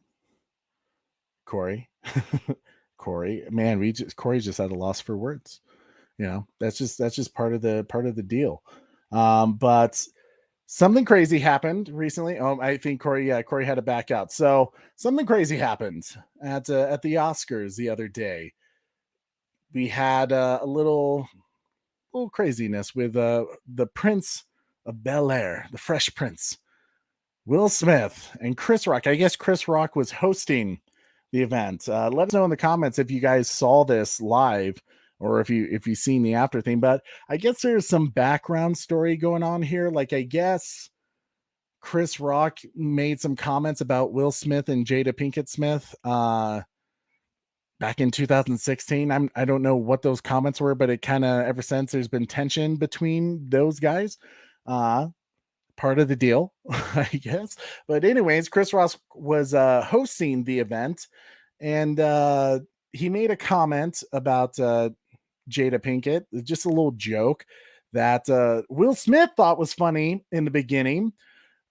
Corey. Corey, man, Corey's just at a loss for words. That's just part of the deal. But something crazy happened recently. I think Corey had to back out. So something crazy happened at the Oscars the other day. We had a little craziness with the Prince of Bel-Air, the Fresh Prince, Will Smith, and Chris Rock. I guess Chris Rock was hosting the event. Let us know in the comments if you guys saw this live or if you've seen the after thing. But I guess there's some background story going on here. Like, I guess Chris Rock made some comments about Will Smith and Jada Pinkett Smith back in 2016. I don't know what those comments were, but it kind of ever since there's been tension between those guys. Part of the deal, I guess. But anyways, Chris Rock was hosting the event, and he made a comment about Jada Pinkett, just a little joke that Will Smith thought was funny in the beginning,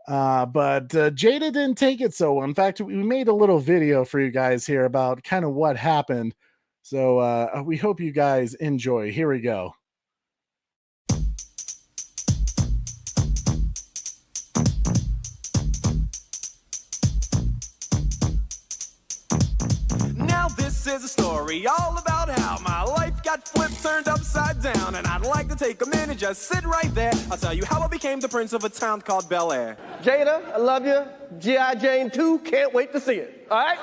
but Jada didn't take it so well. In fact, we made a little video for you guys here about kind of what happened. So we hope you guys enjoy. Here we go. This is a story all about how my life got flipped, turned upside down, and I'd like to take a minute, just sit right there. I'll tell you how I became the prince of a town called Bel-Air. Jada, I love you. G.I. Jane 2, can't wait to see it. All right?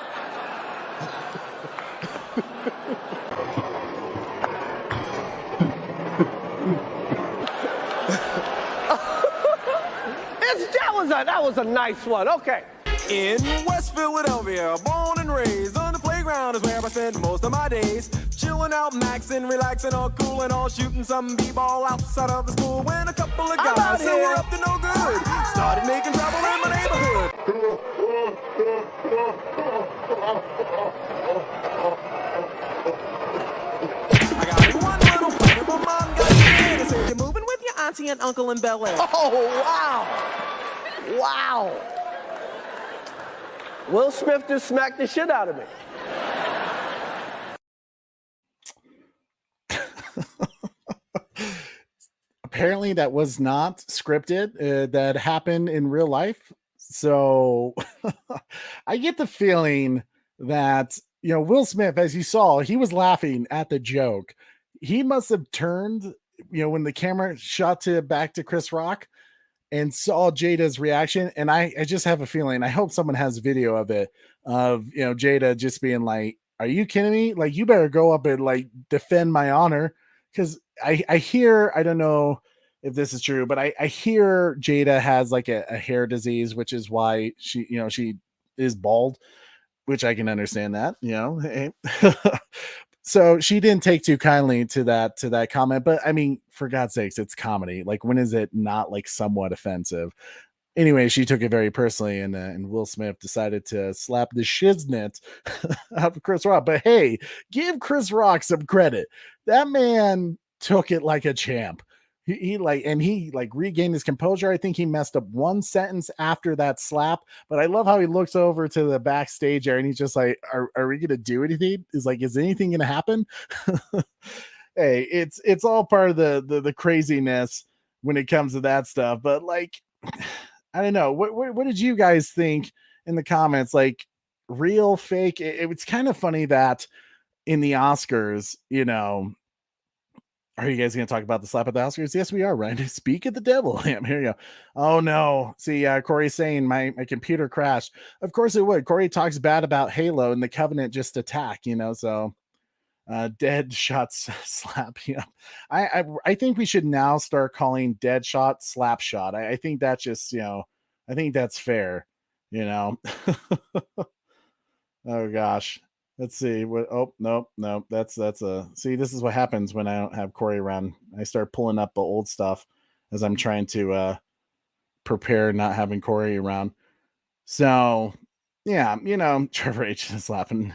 That was a nice one. Okay. In West Philadelphia, born and raised on the playground is where I spent most of my days. Chilling out, maxing, relaxing, all cool and all, shooting some b-ball outside of the school when a couple of guys who were up to no good started making trouble in my neighborhood. I got one little fight, my mom got scared and said, "You're moving with your auntie and uncle in Bel-Air." Oh, wow. Wow. Will Smith just smacked the shit out of me. Apparently that was not scripted. That happened in real life. So I get the feeling that, Will Smith, as you saw, he was laughing at the joke. He must have turned, when the camera shot back to Chris Rock and saw Jada's reaction. And I just have a feeling, I hope someone has video of it, of, Jada just being like, "Are you kidding me? Like, you better go up and like defend my honor." Because I hear, I don't know if this is true, but I hear Jada has like a hair disease, which is why she is bald, which I can understand that, So she didn't take too kindly to that comment. But I mean, for God's sakes, it's comedy. Like, when is it not like somewhat offensive? Anyway, she took it very personally, and Will Smith decided to slap the shiznit out of Chris Rock. But hey, give Chris Rock some credit. That man took it like a champ. He regained his composure. I think he messed up one sentence after that slap, but I love how he looks over to the backstage area and he's just like, "Are we gonna do anything? Is anything gonna happen?" Hey, it's all part of the craziness when it comes to that stuff. But like, I don't know. What did you guys think in the comments? Like, real, fake? It's kind of funny that in the Oscars, are you guys going to talk about the slap at the Oscars? Yes, we are, right? Speak of the devil. Here you go. Oh, no. See, Corey's saying my computer crashed. Of course it would. Corey talks bad about Halo and the Covenant just attack, so dead shots slap. Yeah. I think we should now start calling dead shot slap shot. I think that's just, I think that's fair, Oh, gosh. Let's see what. Oh, no. That's see, this is what happens when I don't have Corey around. I start pulling up the old stuff as I'm trying to prepare not having Corey around. So yeah, Trevor H is laughing.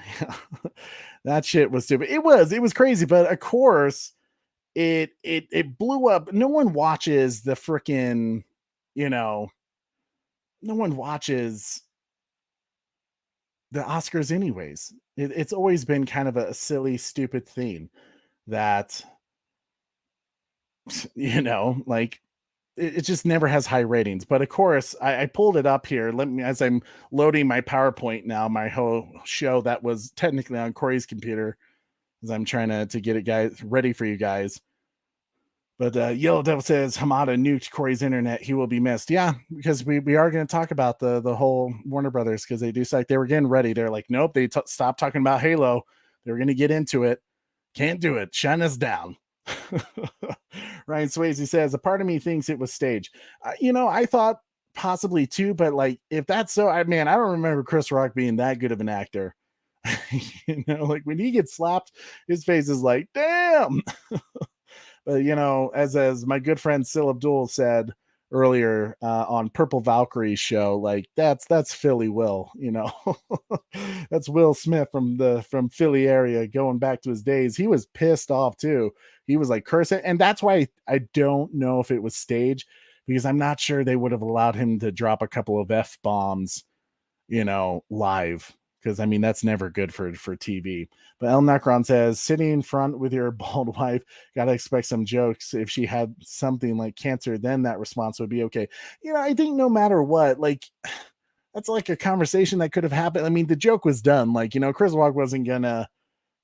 That shit was stupid. It was crazy, but of course it blew up. No one watches the freaking, no one watches the Oscars anyways. It's always been kind of a silly, stupid thing that, like it just never has high ratings. But of course, I pulled it up here. Let me, as I'm loading my PowerPoint now, my whole show that was technically on Corey's computer, as I'm trying to get it guys ready for you guys. But Yellow Devil says Hamada nuked Corey's internet. He will be missed. Yeah, because we are going to talk about the whole Warner Brothers, because they do like they were getting ready. They're like, nope, they stopped talking about Halo. They were going to get into it. Can't do it. Shut us down. Ryan Swayze says a part of me thinks it was staged. I thought possibly too, but like if that's so, I don't remember Chris Rock being that good of an actor. Like when he gets slapped, his face is like, damn. But as my good friend Sil Abdul said earlier on Purple Valkyrie's show, like that's Philly Will, that's Will Smith from Philly area going back to his days. He was pissed off too. He was like cursing, and that's why I don't know if it was staged, because I'm not sure they would have allowed him to drop a couple of F-bombs, live. Because that's never good for TV. But El Necron says, sitting in front with your bald wife, gotta expect some jokes. If she had something like cancer, then that response would be okay. I think no matter what, like that's like a conversation that could have happened. The joke was done. Like, Chris Rock wasn't gonna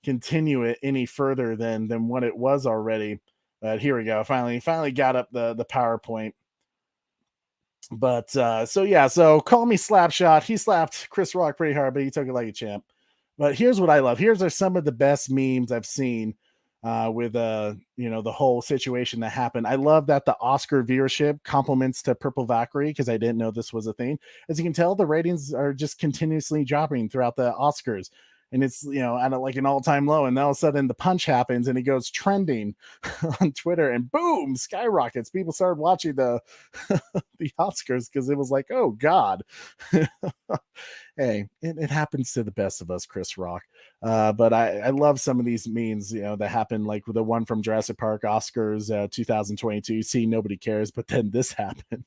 continue it any further than what it was already. But here we go. Finally got up the PowerPoint. But so call me Slapshot. He slapped Chris Rock pretty hard, but he took it like a champ. But here's what I love. Here's are some of the best memes I've seen with the whole situation that happened. I love that the Oscar viewership compliments to Purple Valkyrie, because I didn't know this was a thing. As you can tell, the ratings are just continuously dropping throughout the Oscars. And it's, at like an all-time low. And all of a sudden the punch happens and it goes trending on Twitter, and boom, skyrockets. People started watching the Oscars because it was like, oh God. Hey, it happens to the best of us, Chris Rock. But I love some of these memes, that happened, like the one from Jurassic Park Oscars 2022. See, nobody cares, but then this happened.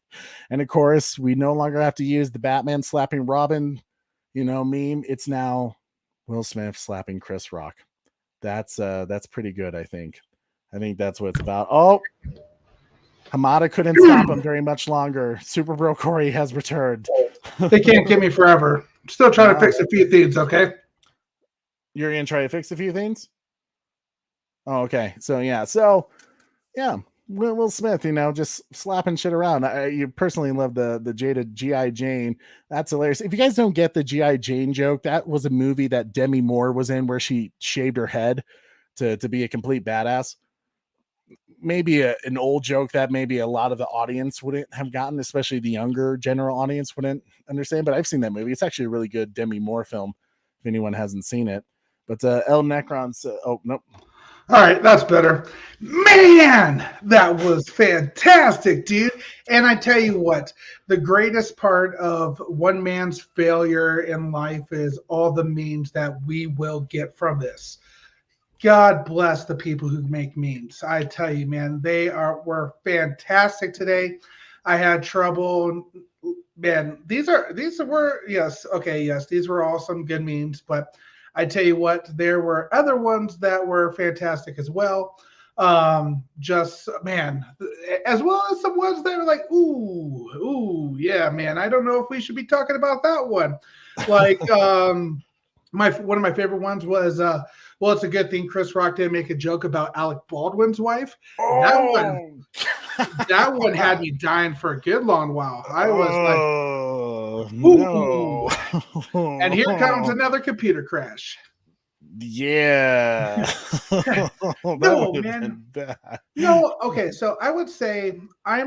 And of course, we no longer have to use the Batman slapping Robin, meme. It's now Will Smith slapping Chris Rock. That's pretty good, I think. I think that's what it's about. Oh, Hamada couldn't stop him very much longer. Super Bro Corey has returned. They can't get me forever. Still trying to fix a few things, okay? You're going to try to fix a few things? Oh, okay. So, yeah. Will Smith, just slapping shit around. You personally love the Jada G.I. Jane. That's hilarious. If you guys don't get the G.I. Jane joke, that was a movie that Demi Moore was in where she shaved her head to be a complete badass. Maybe an old joke that maybe a lot of the audience wouldn't have gotten, especially the younger general audience wouldn't understand. But I've seen that movie. It's actually a really good Demi Moore film if anyone hasn't seen it. But El Necron's, oh, nope. All right, that's better. Man, that was fantastic, dude. And I tell you what, the greatest part of one man's failure in life is all the memes that we will get from this. God bless the people who make memes. I tell you, man, were fantastic today. I had trouble. Man, these were yes, okay, yes, these were all some good memes, but I tell you what, there were other ones that were fantastic as well. Just man, as well as some ones that were like, ooh, yeah, man. I don't know if we should be talking about that one. Like, one of my favorite ones was, well, it's a good thing Chris Rock didn't make a joke about Alec Baldwin's wife. That one had me dying for a good long while. I was like, ooh. No. And here comes another computer crash. Yeah. No, man. No, okay. So I would say I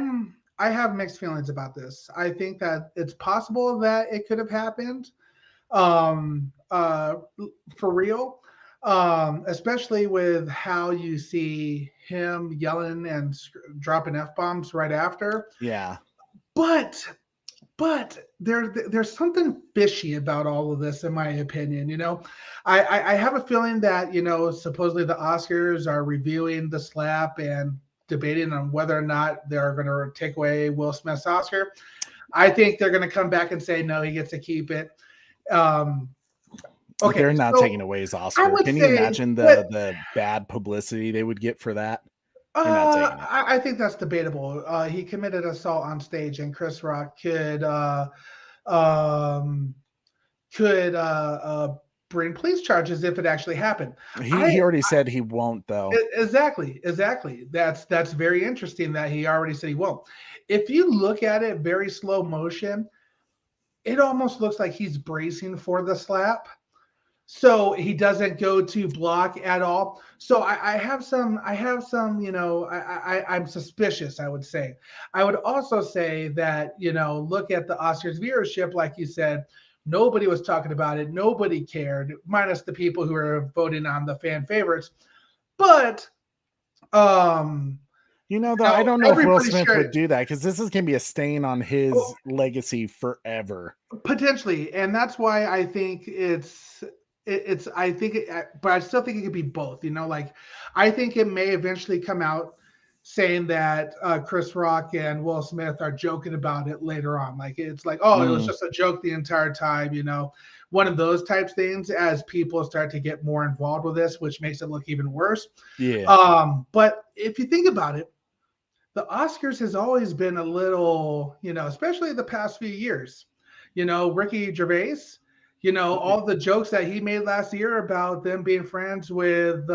have mixed feelings about this. I think that it's possible that it could have happened. For real. Especially with how you see him yelling and dropping F-bombs right after. Yeah. But there's something fishy about all of this, in my opinion. You know, I have a feeling that, you know, supposedly the Oscars are reviewing the slap and debating on whether or not they're going to take away Will Smith's Oscar. I think they're going to come back and say, no, he gets to keep it. Okay, they're not taking away his Oscar. Can you imagine the bad publicity they would get for that? I think that's debatable. He committed assault on stage, and Chris Rock could bring police charges if it actually happened. He already said he won't, though. Exactly. That's very interesting that he already said he won't. If you look at it very slow motion, it almost looks like he's bracing for the slap. So he doesn't go to block at all. So I have some, you know, I'm suspicious, I would say. I would also say that, you know, look at the Oscars viewership, like you said, nobody was talking about it. Nobody cared, minus the people who are voting on the fan favorites. But, you know, though, I don't know if Will Smith would do that, because this is going to be a stain on his legacy forever. Potentially. And that's why I think but I still think it could be both, you know, like I think it may eventually come out saying that Chris Rock and Will Smith are joking about it later on. Like, it's like, oh, it was just a joke the entire time, you know, one of those types things as people start to get more involved with this, which makes it look even worse. Yeah. But if you think about it, the Oscars has always been a little, you know, especially the past few years, you know, Ricky Gervais, you know, all the jokes that he made last year about them being friends with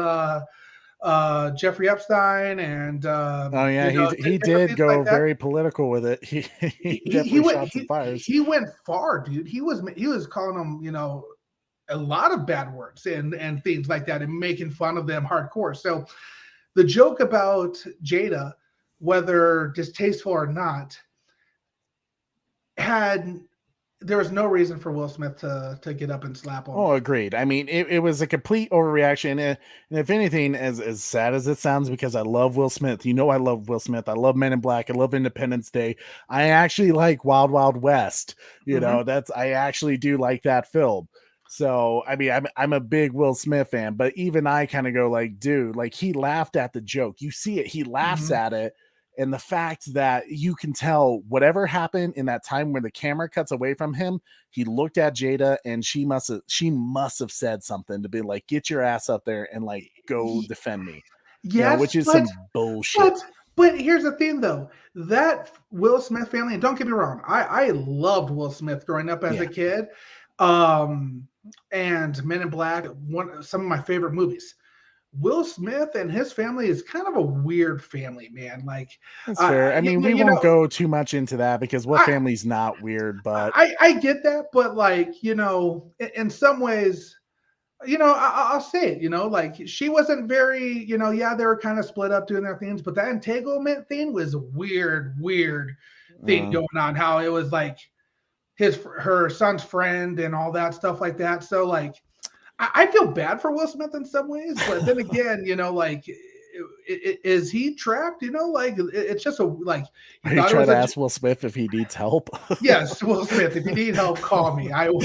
Jeffrey Epstein and oh yeah, you know, he did go like very political with it. He definitely shot some fires. He went far, dude. He was calling them, you know, a lot of bad words and things like that, and making fun of them hardcore. So the joke about Jada, whether distasteful or not, there was no reason for Will Smith to get up and slap him. Oh, agreed. I mean, it was a complete overreaction. And if anything, as sad as it sounds, because I love Will Smith, you know, I love Will Smith. I love Men in Black. I love Independence Day. I actually like Wild Wild West. You know, I actually do like that film. So, I mean, I'm a big Will Smith fan, but even I kind of go like, dude, like he laughed at the joke. You see it. He laughs at it. And the fact that you can tell whatever happened in that time when the camera cuts away from him, he looked at Jada and she must have said something to be like, get your ass up there and like go defend me. Yes, you know, which is some bullshit. But here's the thing though, that Will Smith family, and don't get me wrong, I loved Will Smith growing up as a kid. And Men in Black, some of my favorite movies. Will Smith and his family is kind of a weird family, man. Like, that's fair. I mean, we won't go too much into that because what family's not weird, but I get that. But like, you know, in some ways, you know, I'll say it, you know, like she wasn't very, you know, yeah, they were kind of split up doing their things, but that entanglement thing was a weird thing going on. How it was like her son's friend and all that stuff like that. So like, I feel bad for Will Smith in some ways, but then again, like, is he trapped? Like, it's just Are you trying to ask Will Smith if he needs help? Yes, Will Smith. If you need help, call me. I will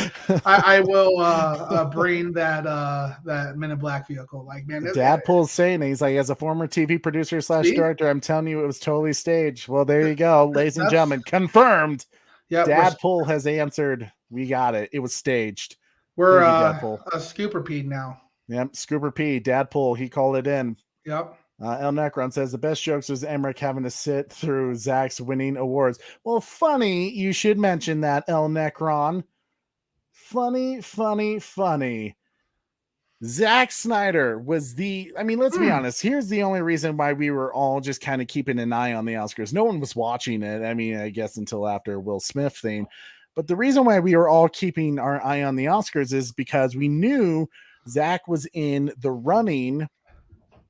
bring that Men in Black vehicle. Like, man, Dadpool's saying, he's like, as a former TV producer / director, I'm telling you, it was totally staged. Well, there you go, ladies and gentlemen, confirmed. Yeah, Dadpool has answered. We got it. It was staged. We're a Scooper P now. Yep, Scooper P. Dadpool. He called it in. Yep. El Necron says the best jokes was Emmerich having to sit through Zack's winning awards. Well, funny. You should mention that, El Necron. Funny. Zack Snyder was let's be honest. Here's the only reason why we were all just kind of keeping an eye on the Oscars. No one was watching it. I guess until after Will Smith thing. But the reason why we were all keeping our eye on the Oscars is because we knew Zack was in the running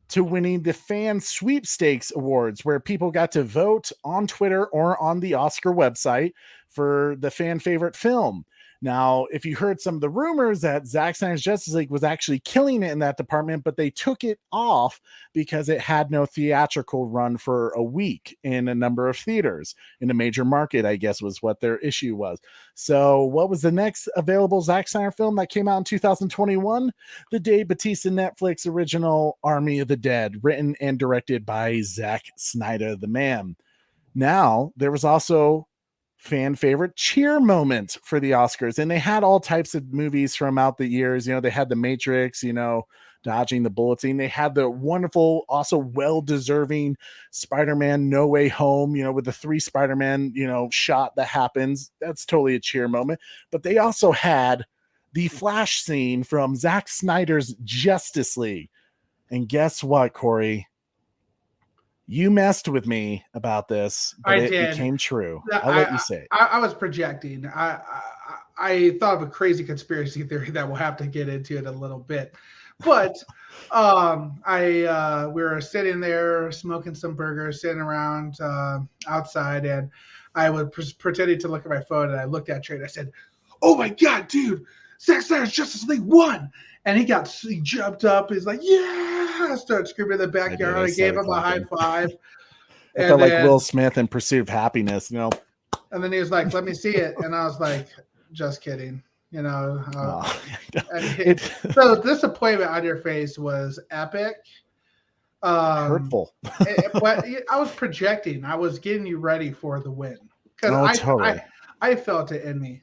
to winning the Fan Sweepstakes Awards, where people got to vote on Twitter or on the Oscar website for the fan favorite film. Now, if you heard some of the rumors that Zack Snyder's Justice League was actually killing it in that department, but they took it off because it had no theatrical run for a week in a number of theaters in a major market, I guess was what their issue was. So what was the next available Zack Snyder film that came out in 2021? The Dave Bautista Netflix original Army of the Dead, written and directed by Zack Snyder, the man. Now, there was also fan favorite cheer moment for the Oscars, and they had all types of movies from out the years. They had The Matrix, dodging the bullet scene. They had the wonderful, also well-deserving Spider-Man No Way Home, with the 3 Spider-Man, shot that happens. That's totally a cheer moment. But they also had the Flash scene from Zack Snyder's Justice League. And guess what, Corey? You messed with me about this, but it became true. I'll let you say it. I was projecting. I thought of a crazy conspiracy theory that we'll have to get into in a little bit. But we were sitting there smoking some burgers, sitting around outside, and I was pretending to look at my phone, and I looked at Trey and I said, "Oh my God, dude, Zack Snyder's Justice League won!" And he jumped up. He's like, "Yeah!" I started screaming in the backyard. I gave him a high five. I felt like Will Smith in Pursuit of Happiness, And then he was like, "Let me see it." And I was like, "Just kidding." So the disappointment on your face was epic. Hurtful. But I was projecting. I was getting you ready for the win. Because I felt it in me.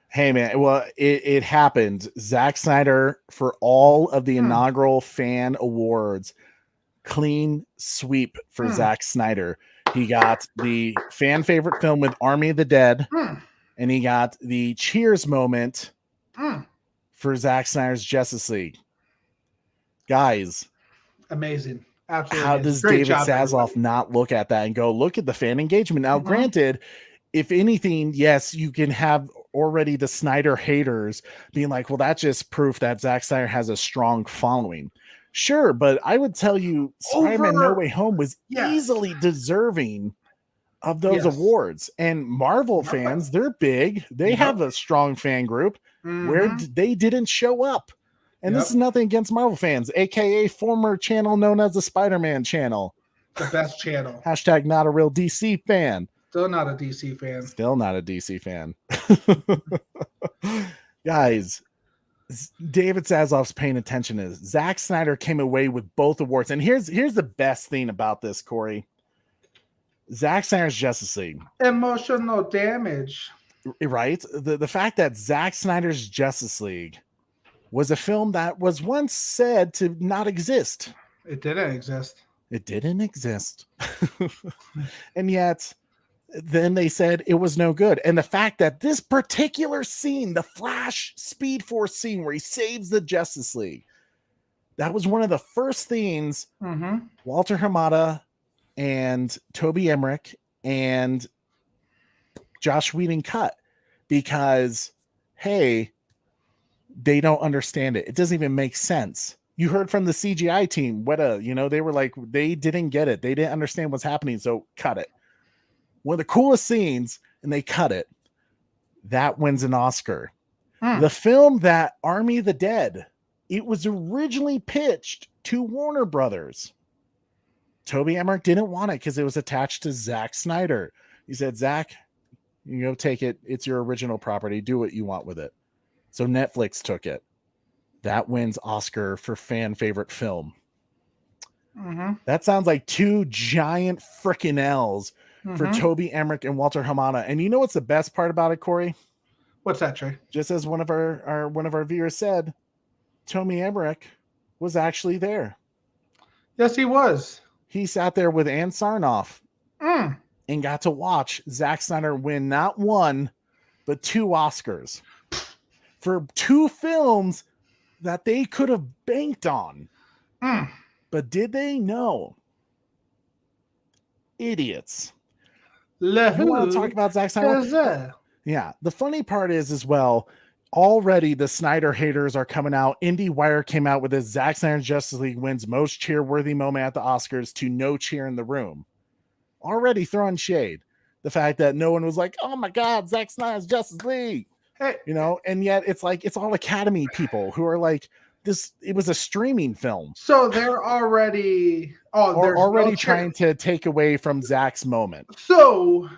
Hey, man. Well, it happened. Zack Snyder, for all of the inaugural fan awards, clean sweep for Zack Snyder. He got the fan favorite film with Army of the Dead, and he got the cheers moment for Zack Snyder's Justice League. Guys. Amazing. Absolutely. How does David Zaslav not look at that and go, look at the fan engagement? Now, granted, if anything, yes, you can have already the Snyder haters being like, well, that's just proof that Zack Snyder has a strong following. Sure, but I would tell you Spider-Man No Way Home was easily deserving of those awards. And Marvel fans, they're big. They have a strong fan group where they didn't show up. And this is nothing against Marvel fans, aka former channel known as the Spider-Man channel. The best channel. # not a real DC fan. Still not a DC fan. Still not a DC fan. Guys, David Zaslav's paying attention to this. Zack Snyder came away with both awards. And here's the best thing about this, Corey. Zack Snyder's Justice League. Emotional damage. Right? The fact that Zack Snyder's Justice League was a film that was once said to not exist. It didn't exist. It didn't exist. And yet, then they said it was no good. And the fact that this particular scene, the Flash Speed Force scene where he saves the Justice League, that was one of the first things Walter Hamada and Toby Emmerich and Josh Whedon cut because, hey, they don't understand it. It doesn't even make sense. You heard from the CGI team, they were like, they didn't get it. They didn't understand what's happening. So cut it. One of the coolest scenes, and they cut it. That wins an Oscar. The film that Army of the Dead, it was originally pitched to Warner Brothers. Toby Emmerich didn't want it because it was attached to Zack Snyder. He said, Zack, you go take it. It's your original property. Do what you want with it. So Netflix took it. That wins Oscar for fan favorite film. That sounds like two giant freaking L's for Toby Emmerich and Walter Hamada. And you know what's the best part about it, Corey? What's that, Trey? Just as one of our viewers said, Toby Emmerich was actually there. Yes, he was. He sat there with Ann Sarnoff and got to watch Zack Snyder win not one, but 2 Oscars for 2 films that they could have banked on. But did they? No. Idiots. You want to talk about Zack Snyder? Yeah. The funny part is as well, already the Snyder haters are coming out. IndieWire came out with this Zack Snyder Justice League wins most cheer-worthy moment at the Oscars to no cheer in the room. Already throwing shade. The fact that no one was like, oh my God, Zack Snyder's Justice League. Hey. You know, and yet it's like, it's all Academy people who are like, it was a streaming film. So they're already trying to take away from Zack's moment. So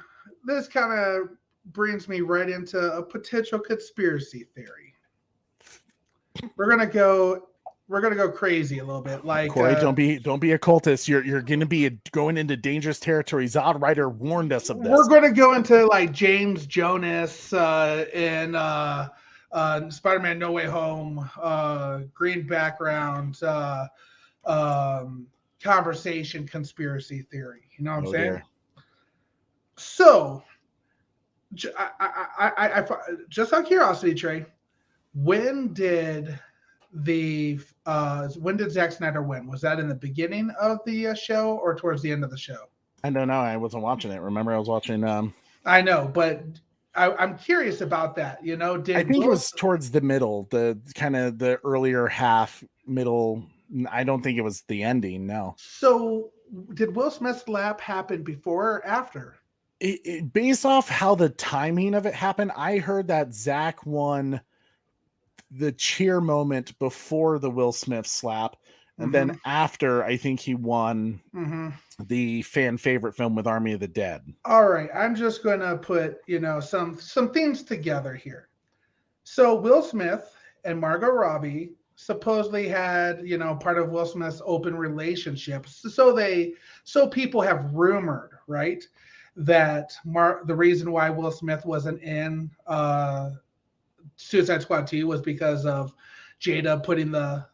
this kind of brings me right into a potential conspiracy theory. We're gonna go crazy a little bit. Like Corey, don't be a cultist. You're gonna be going into dangerous territory. Zod Ryder warned us of this. We're gonna go into like James Jonas in Spider-Man No Way Home, green background, conversation conspiracy theory. You know what I'm saying? Dear. So, I just out of curiosity, Trey, when did Zack Snyder win? Was that in the beginning of the show or towards the end of the show? I don't know. I wasn't watching it. Remember, I was watching. I know, but I'm curious about that. You know, I think it was towards the middle, the kind of the earlier half, middle. I don't think it was the ending. No. So, did Will Smith's slap happen before or after? Based off how the timing of it happened, I heard that Zack won the cheer moment before the Will Smith slap, and then after, I think he won the fan favorite film with Army of the Dead. All right, I'm just going to put some things together here. So Will Smith and Margot Robbie supposedly had part of Will Smith's open relationship. So people have rumored, right, that the reason why Will Smith wasn't in Suicide Squad 2 was because of Jada putting the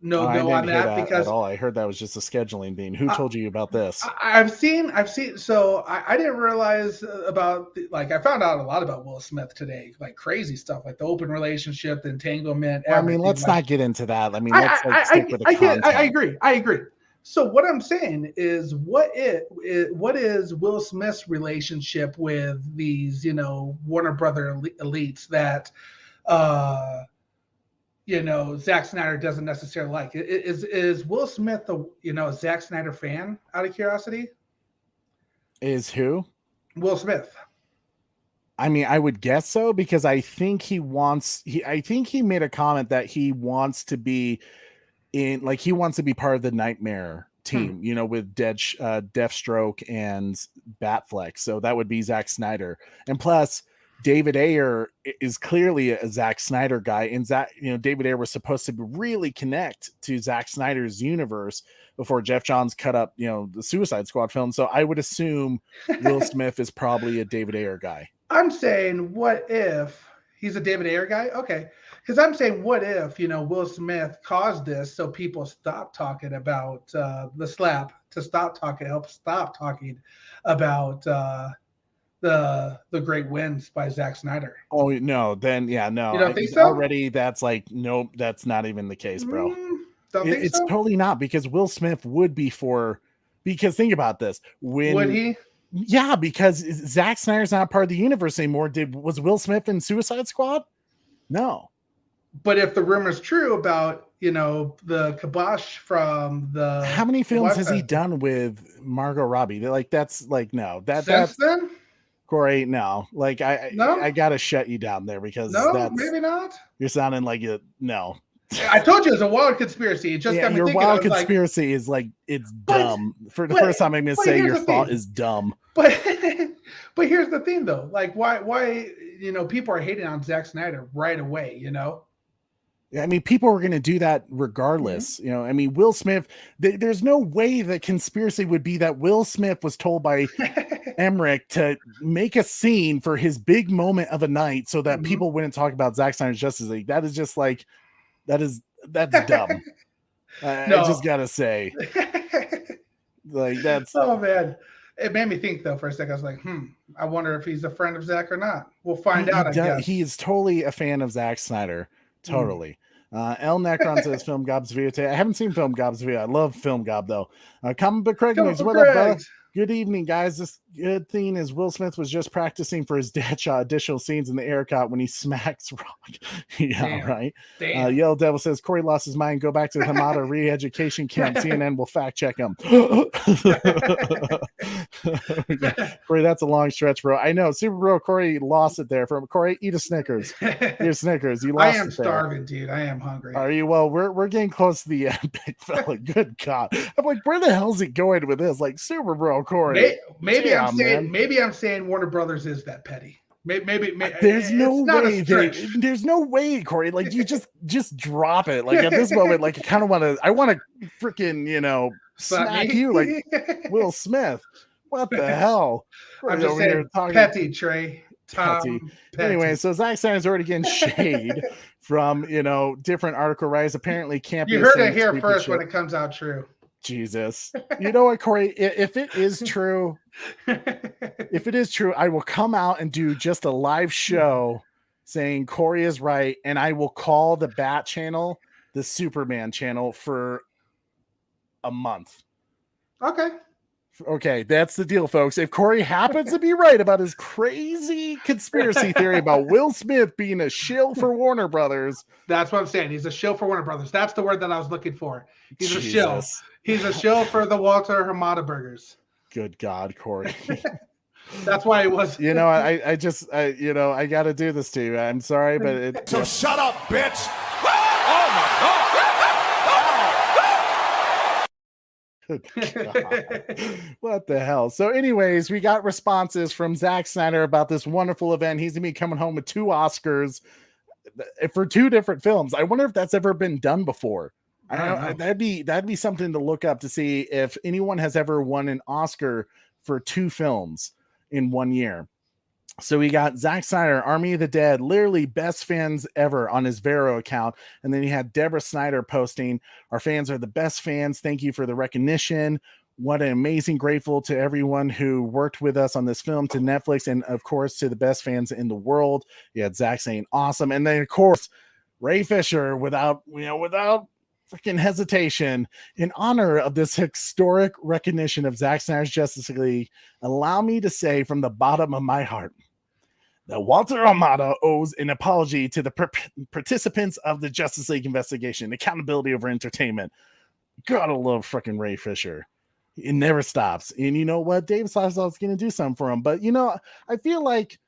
no on that. Because at all. I heard that was just a scheduling thing. Who told you about this? I've seen. So I didn't realize about I found out a lot about Will Smith today, like crazy stuff, like the open relationship, the entanglement. Well, I mean, let's not get into that. I mean, let's stick with the content. I agree. So what I'm saying is, what is Will Smith's relationship with these, Warner Brother elites that, Zack Snyder doesn't necessarily like? Is Will Smith a Zack Snyder fan? Out of curiosity, is who? Will Smith. I mean, I would guess so, because I think he made a comment that he wants to be he wants to be part of the Nightmare team, with Deathstroke and Batfleck. So that would be Zack Snyder. And plus, David Ayer is clearly a Zack Snyder guy. And David Ayer was supposed to really connect to Zack Snyder's universe before Jeff Johns cut up, the Suicide Squad film. So I would assume Will Smith is probably a David Ayer guy. I'm saying, what if he's a David Ayer guy? Okay. Because I'm saying, what if, Will Smith caused this so people stop talking about the slap, help stop talking about the great wins by Zack Snyder. Oh, no. Then, yeah, no. You don't think so? Already, that's nope, that's not even the case, bro. It's totally not, because Will Smith would be because think about this. Would he? Yeah, because Zack Snyder's not part of the universe anymore. Was Will Smith in Suicide Squad? No. But if the rumor's true about, the kibosh from the... How many films has he done with Margot Robbie? No. Since then? Corey, no. Like No? I gotta shut you down there because No, maybe not. You're sounding like it. No. I told you it's a wild conspiracy. It just got me your thinking. wild I was conspiracy is like it's dumb. For the first time, I'm gonna say your thought is dumb. But here's the thing, though. Like, why people are hating on Zack Snyder right away. I mean, people were going to do that regardless. Mm-hmm. I mean, Will Smith, there's no way the conspiracy would be that Will Smith was told by Emmerich to make a scene for his big moment of a night so that people wouldn't talk about Zack Snyder's Justice League. That is just like, that's dumb. I just got to say, like, that's. Oh, man. It made me think, though, for a second. I was like, I wonder if he's a friend of Zack or not. We'll find out, I guess. He is totally a fan of Zack Snyder. Totally. El Necron says Film Gob's video today. I haven't seen Film Gob's video. I love Film Gob though. Comic Book Craig news. What up, brother? Good evening, guys. This good thing is Will Smith was just practicing for his Deadshot additional scenes in the aircot when he smacks Rock. Yeah, damn, right. Damn. Yellow Devil says Corey lost his mind. Go back to the Hamada re-education camp. CNN will fact check him. Corey, that's a long stretch, bro. I know. Super Bro Corey lost it there. From Corey, eat a Snickers. Eat a Snickers. You lost. I am starving, dude. I am hungry. Are you? Well, we're getting close to the end, big fella. Good God. I'm like, where the hell is he going with this? Like, Super Bro Corey. Maybe damn, I'm saying Warner Brothers is that petty. Maybe there's no way. There's no way, Corey. Like, you just drop it. Like at this moment, like I want to freaking smack you like Will Smith. What the hell? I'm just saying, petty, Trey. Petty. Anyway, so Zack Snyder's already getting shade from different article writers. Apparently, can't be. You heard it here first when it comes out true. Jesus. You know what, Corey? If it is true, I will come out and do just a live show saying Corey is right, and I will call the Bat channel the Superman channel for a month. Okay, that's the deal, folks. If Corey happens to be right about his crazy conspiracy theory about Will Smith being a shill for Warner Brothers. That's what I'm saying. He's a shill for Warner Brothers. That's the word that I was looking for. He's a shill. He's a shill for the Walter Hamada burgers. Good God, Corey. That's why it was. I got to do this to you. I'm sorry, but So shut up, bitch. What the hell? So anyways, we got responses from Zack Snyder about this wonderful event. He's gonna be coming home with 2 Oscars for 2 different films. I wonder if that's ever been done before. I don't know. That'd be something to look up to see if anyone has ever won an Oscar for 2 films in 1 year. So we got Zack Snyder, Army of the Dead, literally best fans ever on his Vero account. And then you had Deborah Snyder posting, our fans are the best fans. Thank you for the recognition. What an amazing, grateful to everyone who worked with us on this film, to Netflix, and of course to the best fans in the world. You had Zack saying awesome. And then of course, Ray Fisher without freaking hesitation, in honor of this historic recognition of Zack Snyder's Justice League, allow me to say from the bottom of my heart that Walter Hamada owes an apology to the participants of the Justice League investigation. Accountability over entertainment. Gotta love freaking Ray Fisher. It never stops. And you know what? David Sassel's going to do something for him. But, I feel like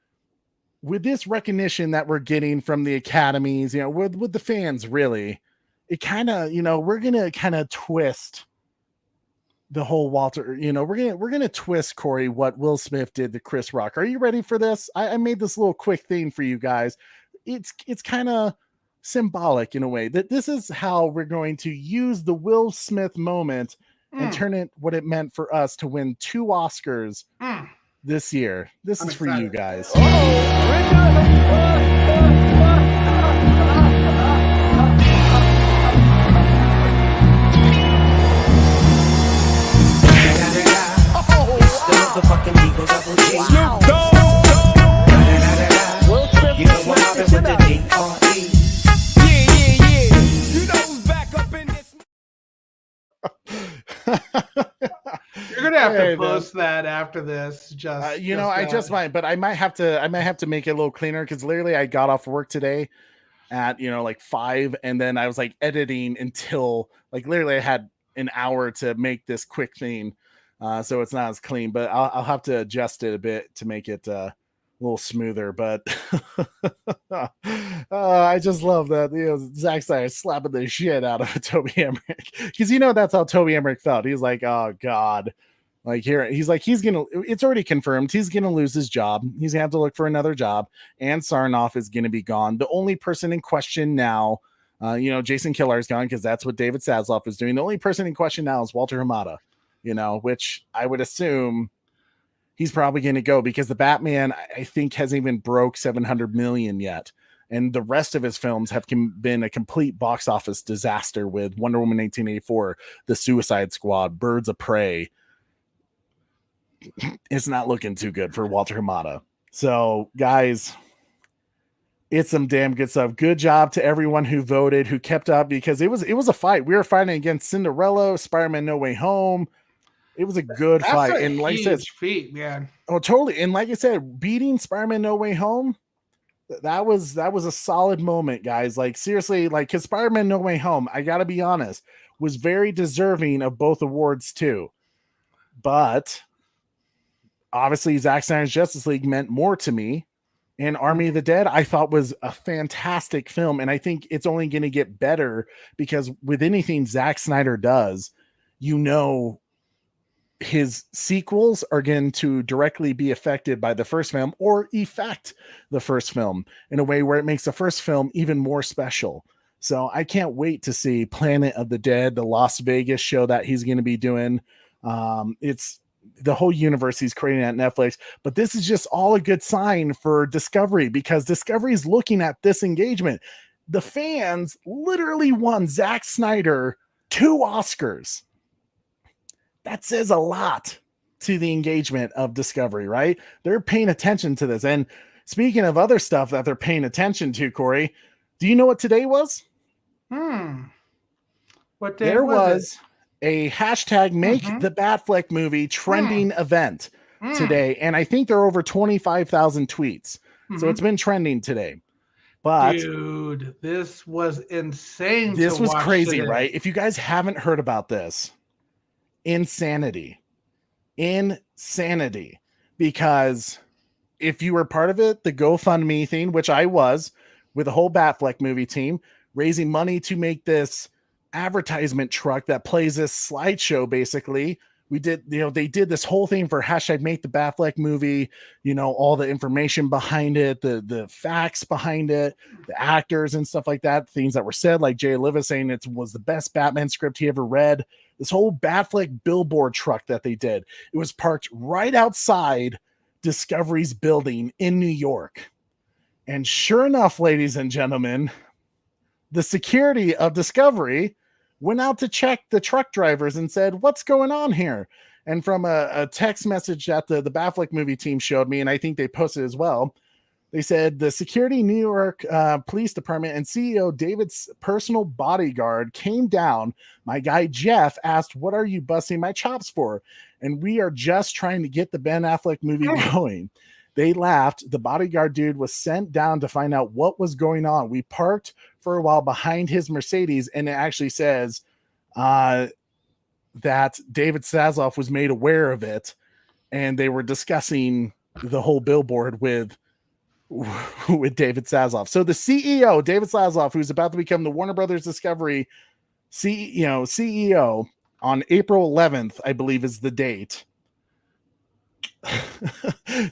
with this recognition that we're getting from the academies, with the fans, really, it kind of, we're going to kind of twist the whole Walter, we're going to twist, Corey, what Will Smith did to Chris Rock. Are you ready for this? I made this little quick thing for you guys. It's kind of symbolic in a way that this is how we're going to use the Will Smith moment and turn it what it meant for us to win 2 Oscars this year. This is for you guys. The fucking Eagles of the G. Snoop Dogg. Will Smith, You know what happened with the D.R.E. Yeah. You know who's back up in this. You're gonna have to post that after this. I just might, but I might have to make it a little cleaner because literally I got off work today at like 5, and then I was like editing until like literally I had an hour to make this quick thing. so it's not as clean. But I'll have to adjust it a bit to make it a little smoother. But I just love that Zack Snyder slapping the shit out of Toby Emmerich, because that's how Toby Emmerich felt. He's like, oh god. Like here, he's like, it's already confirmed. He's going to lose his job. He's going to have to look for another job. And Sarnoff is going to be gone. The only person in question now, Jason Kilar is gone because that's what David Zaslav is doing. The only person in question now is Walter Hamada, which I would assume he's probably going to go because the Batman, I think, hasn't even broke 700 million yet. And the rest of his films have been a complete box office disaster with Wonder Woman 1984, The Suicide Squad, Birds of Prey. It's not looking too good for Walter Hamada. So, guys, it's some damn good stuff. Good job to everyone who voted, who kept up, because it was a fight. We were fighting against Cinderella, Spider-Man No Way Home. It was a good fight. And like I said, feat, man. Oh, totally. And like I said, beating Spider-Man No Way Home, that was a solid moment, guys. Like, seriously, like, because Spider-Man No Way Home, I gotta be honest, was very deserving of both awards too. But obviously, Zack Snyder's Justice League meant more to me. And Army of the Dead, I thought, was a fantastic film. And I think it's only going to get better because with anything Zack Snyder does, his sequels are going to directly be affected by the first film or affect the first film in a way where it makes the first film even more special. So I can't wait to see Planet of the Dead, the Las Vegas show that he's going to be doing. It's the whole universe he's creating at Netflix, but this is just all a good sign for Discovery because Discovery is looking at this engagement. The fans literally won Zack Snyder 2 Oscars. That says a lot to the engagement of Discovery, right? They're paying attention to this. And speaking of other stuff that they're paying attention to, Corey, do you know what today was? What day there was a hashtag MakeTheBatfleckMovie trending event today. And I think there are over 25,000 tweets. So it's been trending today. But dude, this was insane. This was crazy, right? If you guys haven't heard about this, insanity. Because if you were part of it, the GoFundMe thing, which I was with the whole Batfleck movie team, raising money to make this advertisement truck that plays this slideshow. Basically, we did, they did this whole thing for hashtag MakeTheBatfleckMovie, all the information behind it, the facts behind it, the actors and stuff like that, things that were said, like Jay Oliva saying it was the best Batman script he ever read. This whole Batfleck billboard truck that they did, it was parked right outside Discovery's building in New York. And sure enough, ladies and gentlemen, the security of Discovery went out to check the truck drivers and said, what's going on here? And from a text message that the Batfleck movie team showed me, and I think they posted as well, they said the security New York Police Department and CEO David's personal bodyguard came down. My guy Jeff asked, what are you busting my chops for? And we are just trying to get the Ben Affleck movie going. They laughed. The bodyguard dude was sent down to find out what was going on. We parked for a while behind his Mercedes, and it actually says that David Zaslav was made aware of it, and they were discussing the whole billboard with David Zaslav. So the CEO, David Zaslav, who's about to become the Warner Brothers Discovery CEO on April 11th, I believe is the date,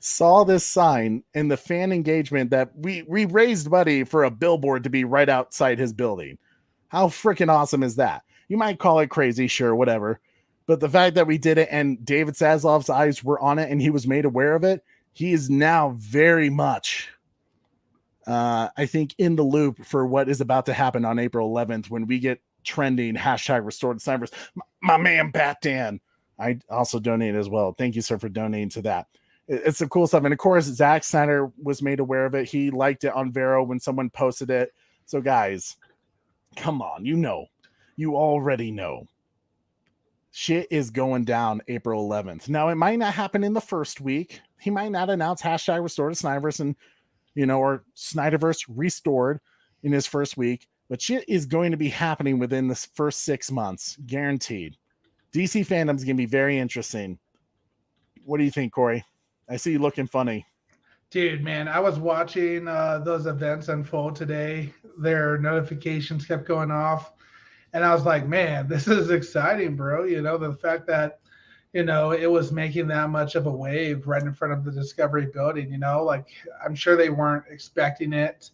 saw this sign and the fan engagement that we raised money for a billboard to be right outside his building. How freaking awesome is that? You might call it crazy, sure, whatever. But the fact that we did it and David Zaslav's eyes were on it and he was made aware of it, he is now very much, I think, in the loop for what is about to happen on April 11th when we get trending hashtag restored Snipers. My man, Bat Dan. I also donate as well. Thank you, sir, for donating to that. It's some cool stuff. And of course, Zack Snyder was made aware of it. He liked it on Vero when someone posted it. So guys, come on. You already know. Shit is going down April 11th. Now, it might not happen in the first week. He might not announce hashtag restored Snyderverse and, or SnyderVerse restored in his first week. But shit is going to be happening within the first 6 months. Guaranteed. DC fandom's gonna be very interesting. What do you think, Corey? I see you looking funny. Dude, man, I was watching those events unfold today. Their notifications kept going off. And I was like, man, this is exciting, bro. You know, the fact that, you know, it was making that much of a wave right in front of the Discovery building, you know, like I'm sure they weren't expecting it.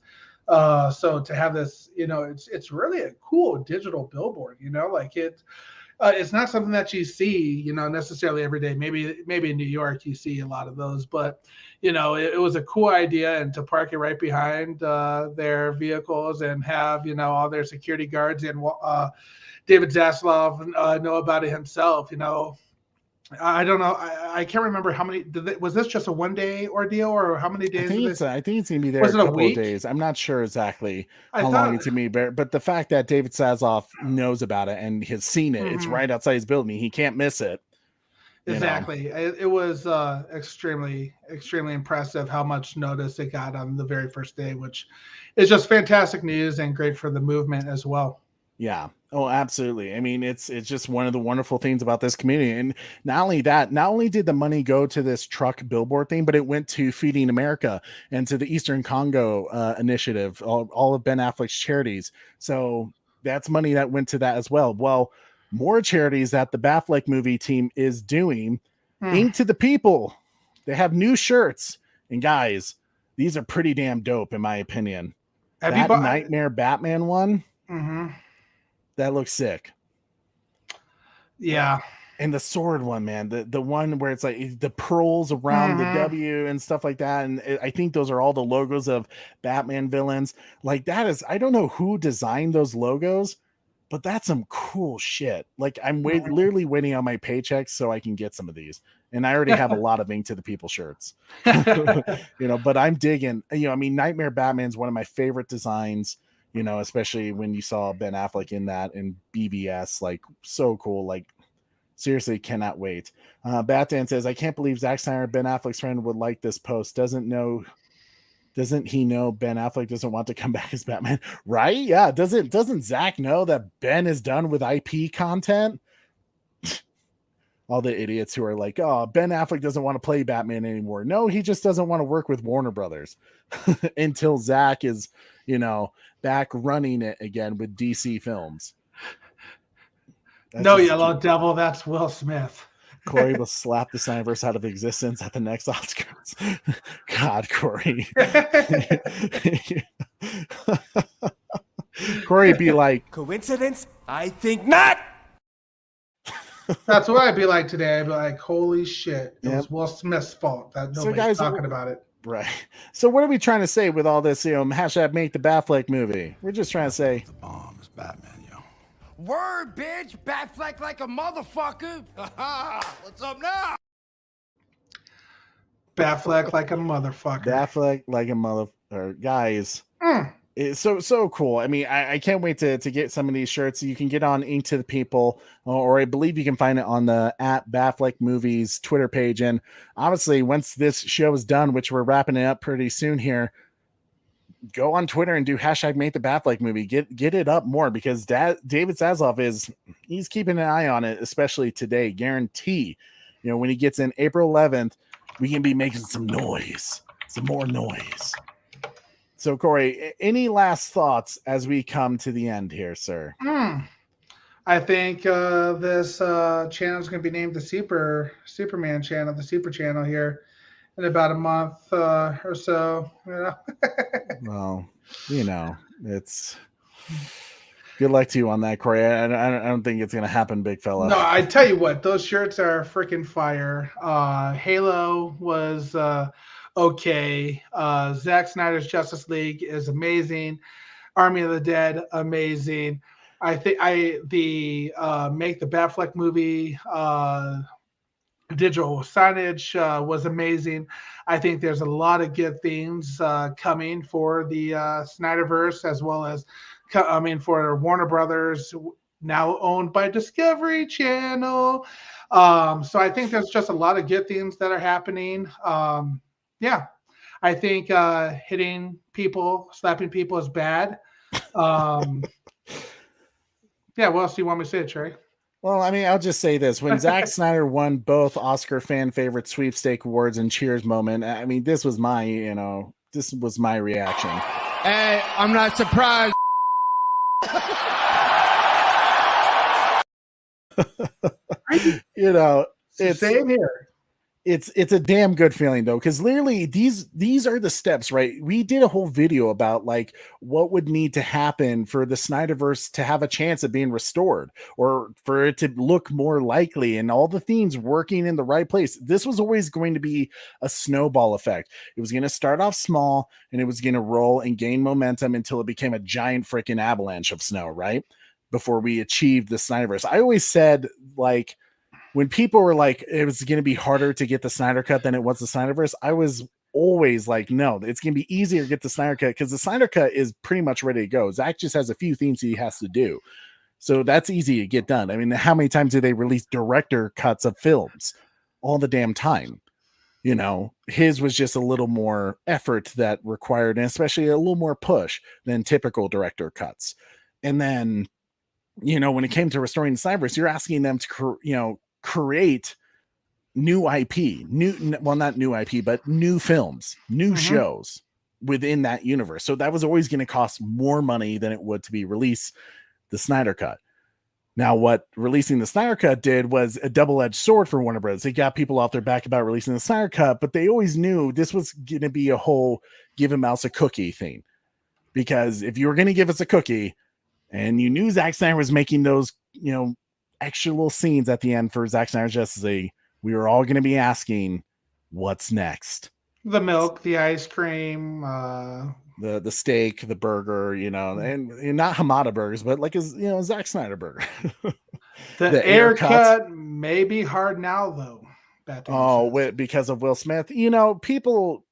So to have this, you know, it's really a cool digital billboard, you know, like it's not something that you see, you know, necessarily every day. Maybe in New York you see a lot of those, but you know, it was a cool idea, and to park it right behind their vehicles and have, you know, all their security guards and David Zaslav know about it himself. You know, I don't know. I can't remember how many. Was this just a 1-day ordeal, or how many days? I think it's gonna be there Was a it a couple week? of days. I'm not sure exactly how long it's gonna be, but the fact that David Zaslav knows about it and has seen it, it's right outside his building. He can't miss it. Exactly. It was extremely impressive how much notice it got on the very first day, which is just fantastic news and great for the movement as well. Yeah. Oh, absolutely. I mean, it's just one of the wonderful things about this community. And not only that, not only did the money go to this truck billboard thing, but it went to Feeding America and to the Eastern Congo initiative, all of Ben Affleck's charities. So that's money that went to that as well. Well, more charities that the Batfleck movie team is doing. Ink to the People. They have new shirts. And guys, these are pretty damn dope, in my opinion. That Nightmare Batman one. That looks sick. Yeah. And the sword one, man, the one where it's like the pearls around the W and stuff like that. And I think those are all the logos of Batman villains. Like that is, I don't know who designed those logos, but that's some cool shit. Like I'm literally waiting on my paychecks so I can get some of these. And I already have a lot of Ink to the People shirts, you know, but I'm digging, you know, I mean, Nightmare Batman's one of my favorite designs, you know, especially when you saw Ben Affleck in that and BBS, like so cool. Like seriously, cannot wait. Batman says, I can't believe Zack Snyder, Ben Affleck's friend, would like this post. Doesn't he know Ben Affleck doesn't want to come back as Batman? Right? Yeah. Doesn't Zack know that Ben is done with IP content? All the idiots who are like, oh, Ben Affleck doesn't want to play Batman anymore. No, he just doesn't want to work with Warner Brothers until Zack is, you know, back running it again with DC films. That's no, Yellow Devil, that's Will Smith. Corey will slap the SnyderVerse out of existence at the next Oscars. God, Corey. Corey be like, coincidence? I think not. That's what I'd be like today. I'd be like, holy shit. It was Will Smith's fault that nobody's talking about it. Right. So what are we trying to say with all this, you know, hashtag make the Batfleck movie? We're just trying to say the bomb is Batman, yo. Word, bitch. Batfleck like a motherfucker. What's up now? Batfleck like a motherfucker. Batfleck like a motherfucker. Guys. It's so cool. I mean, I can't wait to get some of these shirts. You can get on Ink to the People, or I believe you can find it on the @Batfleck Movies Twitter page. And obviously, once this show is done, which we're wrapping it up pretty soon here, go on Twitter and do hashtag Make the Batfleck Movie. Get it up more, because David Zaslav he's keeping an eye on it, especially today. Guarantee, you know, when he gets in April 11th, we can be making some noise, some more noise. So, Corey, any last thoughts as we come to the end here, sir? I think this channel is going to be named the Superman channel, the Super channel here in about a month or so. You know? Well, you know, it's good luck to you on that, Corey. I don't think it's going to happen, big fella. No, I tell you what, those shirts are freaking fire. Halo was okay. Zack Snyder's Justice League is amazing. Army of the Dead, amazing. I think the Make the Batfleck movie digital signage was amazing. I think there's a lot of good things coming for the SnyderVerse, as well as for Warner Brothers, now owned by Discovery Channel. So I think there's just a lot of good things that are happening. Yeah, I think hitting people, slapping people is bad. Yeah, what else do you want me to say, Trey? Well, I mean, I'll just say this. When Zack Snyder won both Oscar fan favorite sweepstake awards and cheers moment, I mean, this was my reaction. Hey, I'm not surprised. It's same here. It's a damn good feeling though, because literally these are the steps, right? We did a whole video about like what would need to happen for the Snyderverse to have a chance of being restored or for it to look more likely and all the themes working in the right place. This was always going to be a snowball effect. It was going to start off small and it was going to roll and gain momentum until it became a giant freaking avalanche of snow, right? Before we achieved the Snyderverse. I always said, like, when people were like, it was going to be harder to get the Snyder Cut than it was the Snyderverse, I was always like, no, it's going to be easier to get the Snyder Cut because the Snyder Cut is pretty much ready to go. Zack just has a few things he has to do. So that's easy to get done. I mean, how many times do they release director cuts of films? All the damn time. You know, his was just a little more effort that required, and especially a little more push than typical director cuts. And then, you know, when it came to restoring the Snyderverse, you're asking them to, create new IP, not new IP, but new films, new shows within that universe. So that was always going to cost more money than it would to be released the Snyder Cut. Now, what releasing the Snyder Cut did was a double-edged sword for Warner Bros. They got people off their back about releasing the Snyder Cut, but they always knew this was going to be a whole give a mouse a cookie thing. Because if you were going to give us a cookie and you knew Zack Snyder was making those, extra little scenes at the end for Zack Snyder's Justice League, we were all going to be asking, what's next? The milk, the ice cream, the steak, the burger, and not Hamada burgers, but like a Zack Snyder burger. the air cut may be hard now though. Because of Will Smith. People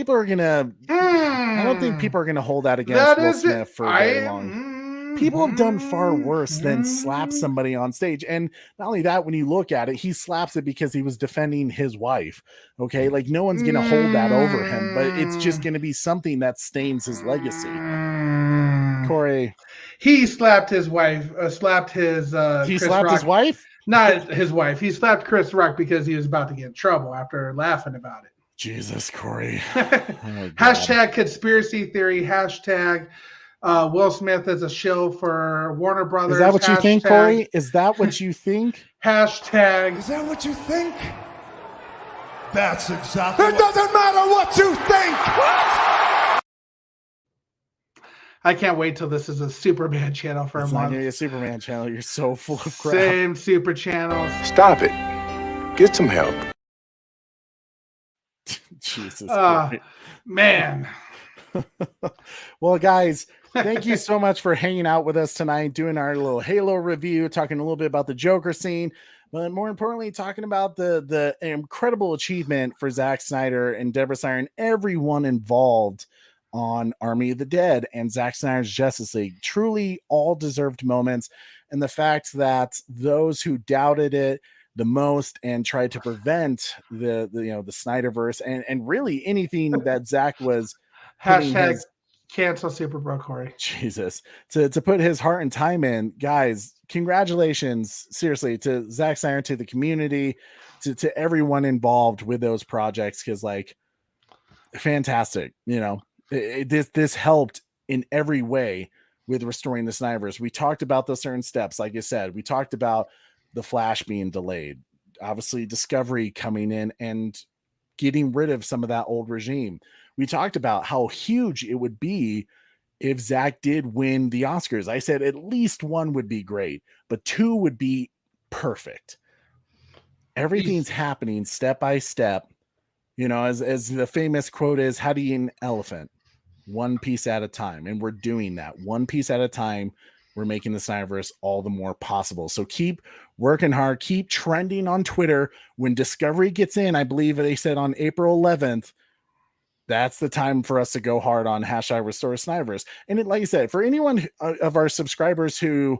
are gonna. I don't think people are gonna hold that against Will Smith for very long. People have done far worse than slap somebody on stage. And not only that, when you look at it, he slaps it because he was defending his wife. Okay. Like no one's going to hold that over him, but it's just going to be something that stains his legacy. Corey. He slapped his wife, slapped his, he slapped Rock. His wife? Not his wife. He slapped Chris Rock because he was about to get in trouble after laughing about it. Jesus, Corey. Hashtag conspiracy theory. Hashtag Will Smith is a shill for Warner Brothers. Is that what you think, Corey? Is that what you think? Hashtag. Is that what you think? That's exactly. It doesn't matter what you think. I can't wait till this is a Superman channel for a month. Not gonna be a Superman channel. You're so full of crap. Same super channels. Stop it. Get some help. Jesus. Man. Well, guys, thank you so much for hanging out with us tonight, doing our little Halo review, talking a little bit about the Joker scene, but more importantly, talking about the incredible achievement for Zack Snyder and Deborah Snyder and everyone involved on Army of the Dead and Zack Snyder's Justice League. Truly all deserved moments. And the fact that those who doubted it the most and tried to prevent the Snyderverse and really anything that Zack was hashtag cancel Super Bro Corey. Jesus. To put his heart and time in, guys, congratulations, seriously, to Zack Snyder, to the community, to everyone involved with those projects, because fantastic. This helped in every way with restoring the Snyderverse. We talked about those certain steps, like I said. We talked about the Flash being delayed, obviously Discovery coming in and getting rid of some of that old regime. We talked about how huge it would be if Zack did win the Oscars. I said at least one would be great, but two would be perfect. Everything's happening step by step. As the famous quote is, how do you eat an elephant? One piece at a time. And we're doing that one piece at a time. We're making the Snyderverse all the more possible. So keep working hard, keep trending on Twitter. When Discovery gets in, I believe they said on April 11th, that's the time for us to go hard on hashtag restore Snyderverse. And like I said, for anyone of our subscribers who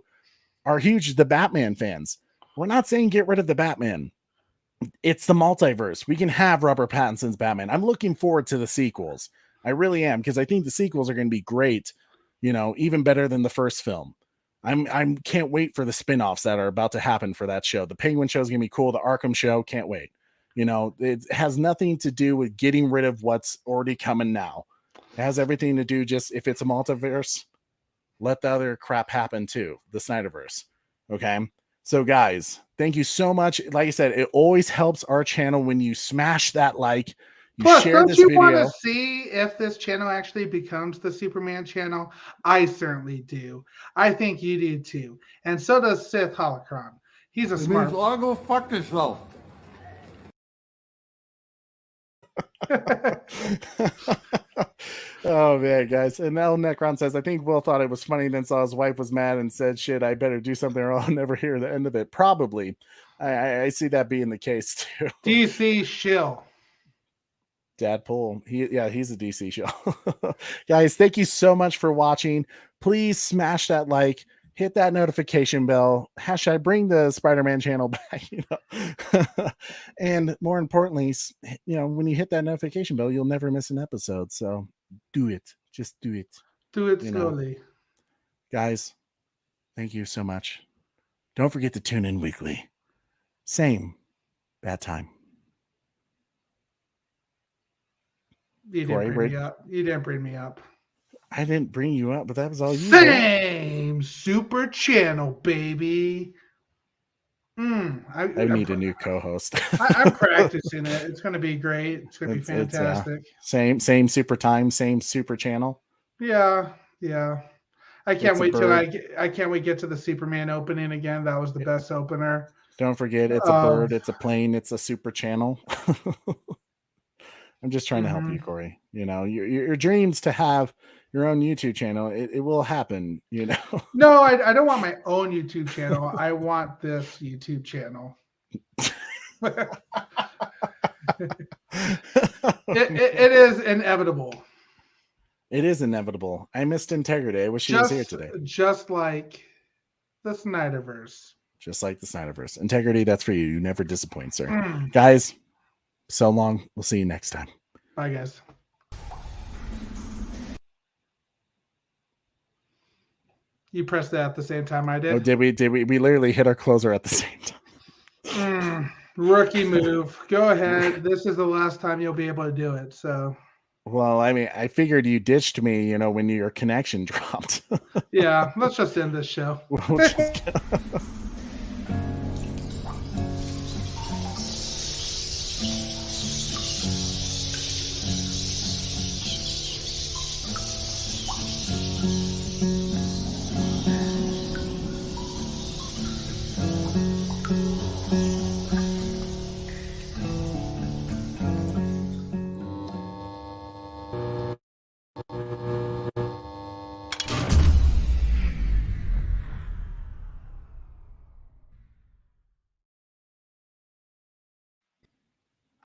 are huge The Batman fans, we're not saying get rid of the Batman. It's the multiverse. We can have Robert Pattinson's Batman. I'm looking forward to the sequels. I really am, because I think the sequels are going to be great, even better than the first film. I'm can't wait for the spin-offs that are about to happen for that show. The Penguin show is gonna be cool. The Arkham show, can't wait. You know, it has nothing to do with getting rid of what's already coming now. It has everything to do just if it's a multiverse, let the other crap happen too. The Snyderverse. Okay. So guys, thank you so much. Like I said, it always helps our channel when you smash that like. Plus, share don't this you video. want to see if this channel actually becomes the Superman channel? I certainly do. I think you do too. And so does Sith Holocron. He's a smart. I'll go fuck yourself. Oh man, guys. And now Necron says, I think Will thought it was funny, then saw his wife was mad and said, shit, I better do something or I'll never hear the end of it. Probably. I see that being the case too. DC shill. Dadpool. He's a DC show. Guys, thank you so much for watching. Please smash that like, hit that notification bell. Hashtag bring the Spider-Man channel back, you know. And more importantly, you know, when you hit that notification bell, you'll never miss an episode. So do it. Just do it. Do it You slowly. know. Guys, thank you so much. Don't forget to tune in weekly. Same bad time. You didn't bring me up. You didn't bring me up. I didn't bring you up, but that was all you Same super channel, baby. I need a new co-host. I'm practicing it. It's going to be great. It's going to be fantastic. Same super time, same super channel. Yeah. I can't wait till I can't wait to get to the Superman opening again. That was the best opener. Don't forget, it's a bird, it's a plane, it's a super channel. I'm just trying to help you, Corey. You know, your dreams to have your own YouTube channel, it will happen, you know. No, I don't want my own YouTube channel. I want this YouTube channel. It is inevitable. It is inevitable. I missed Integrity. I wish she was here today. Just like the Snyderverse. Just like the Snyderverse. Integrity, that's for you. You never disappoint, sir. Guys, so long. We'll see you next time. Bye, guys. You pressed that at the same time I did. Oh, did we? We literally hit our closer at the same time. Rookie move. Go ahead. This is the last time you'll be able to do it. So. Well, I mean, I figured you ditched me, you know, when your connection dropped. Yeah, let's just end this show.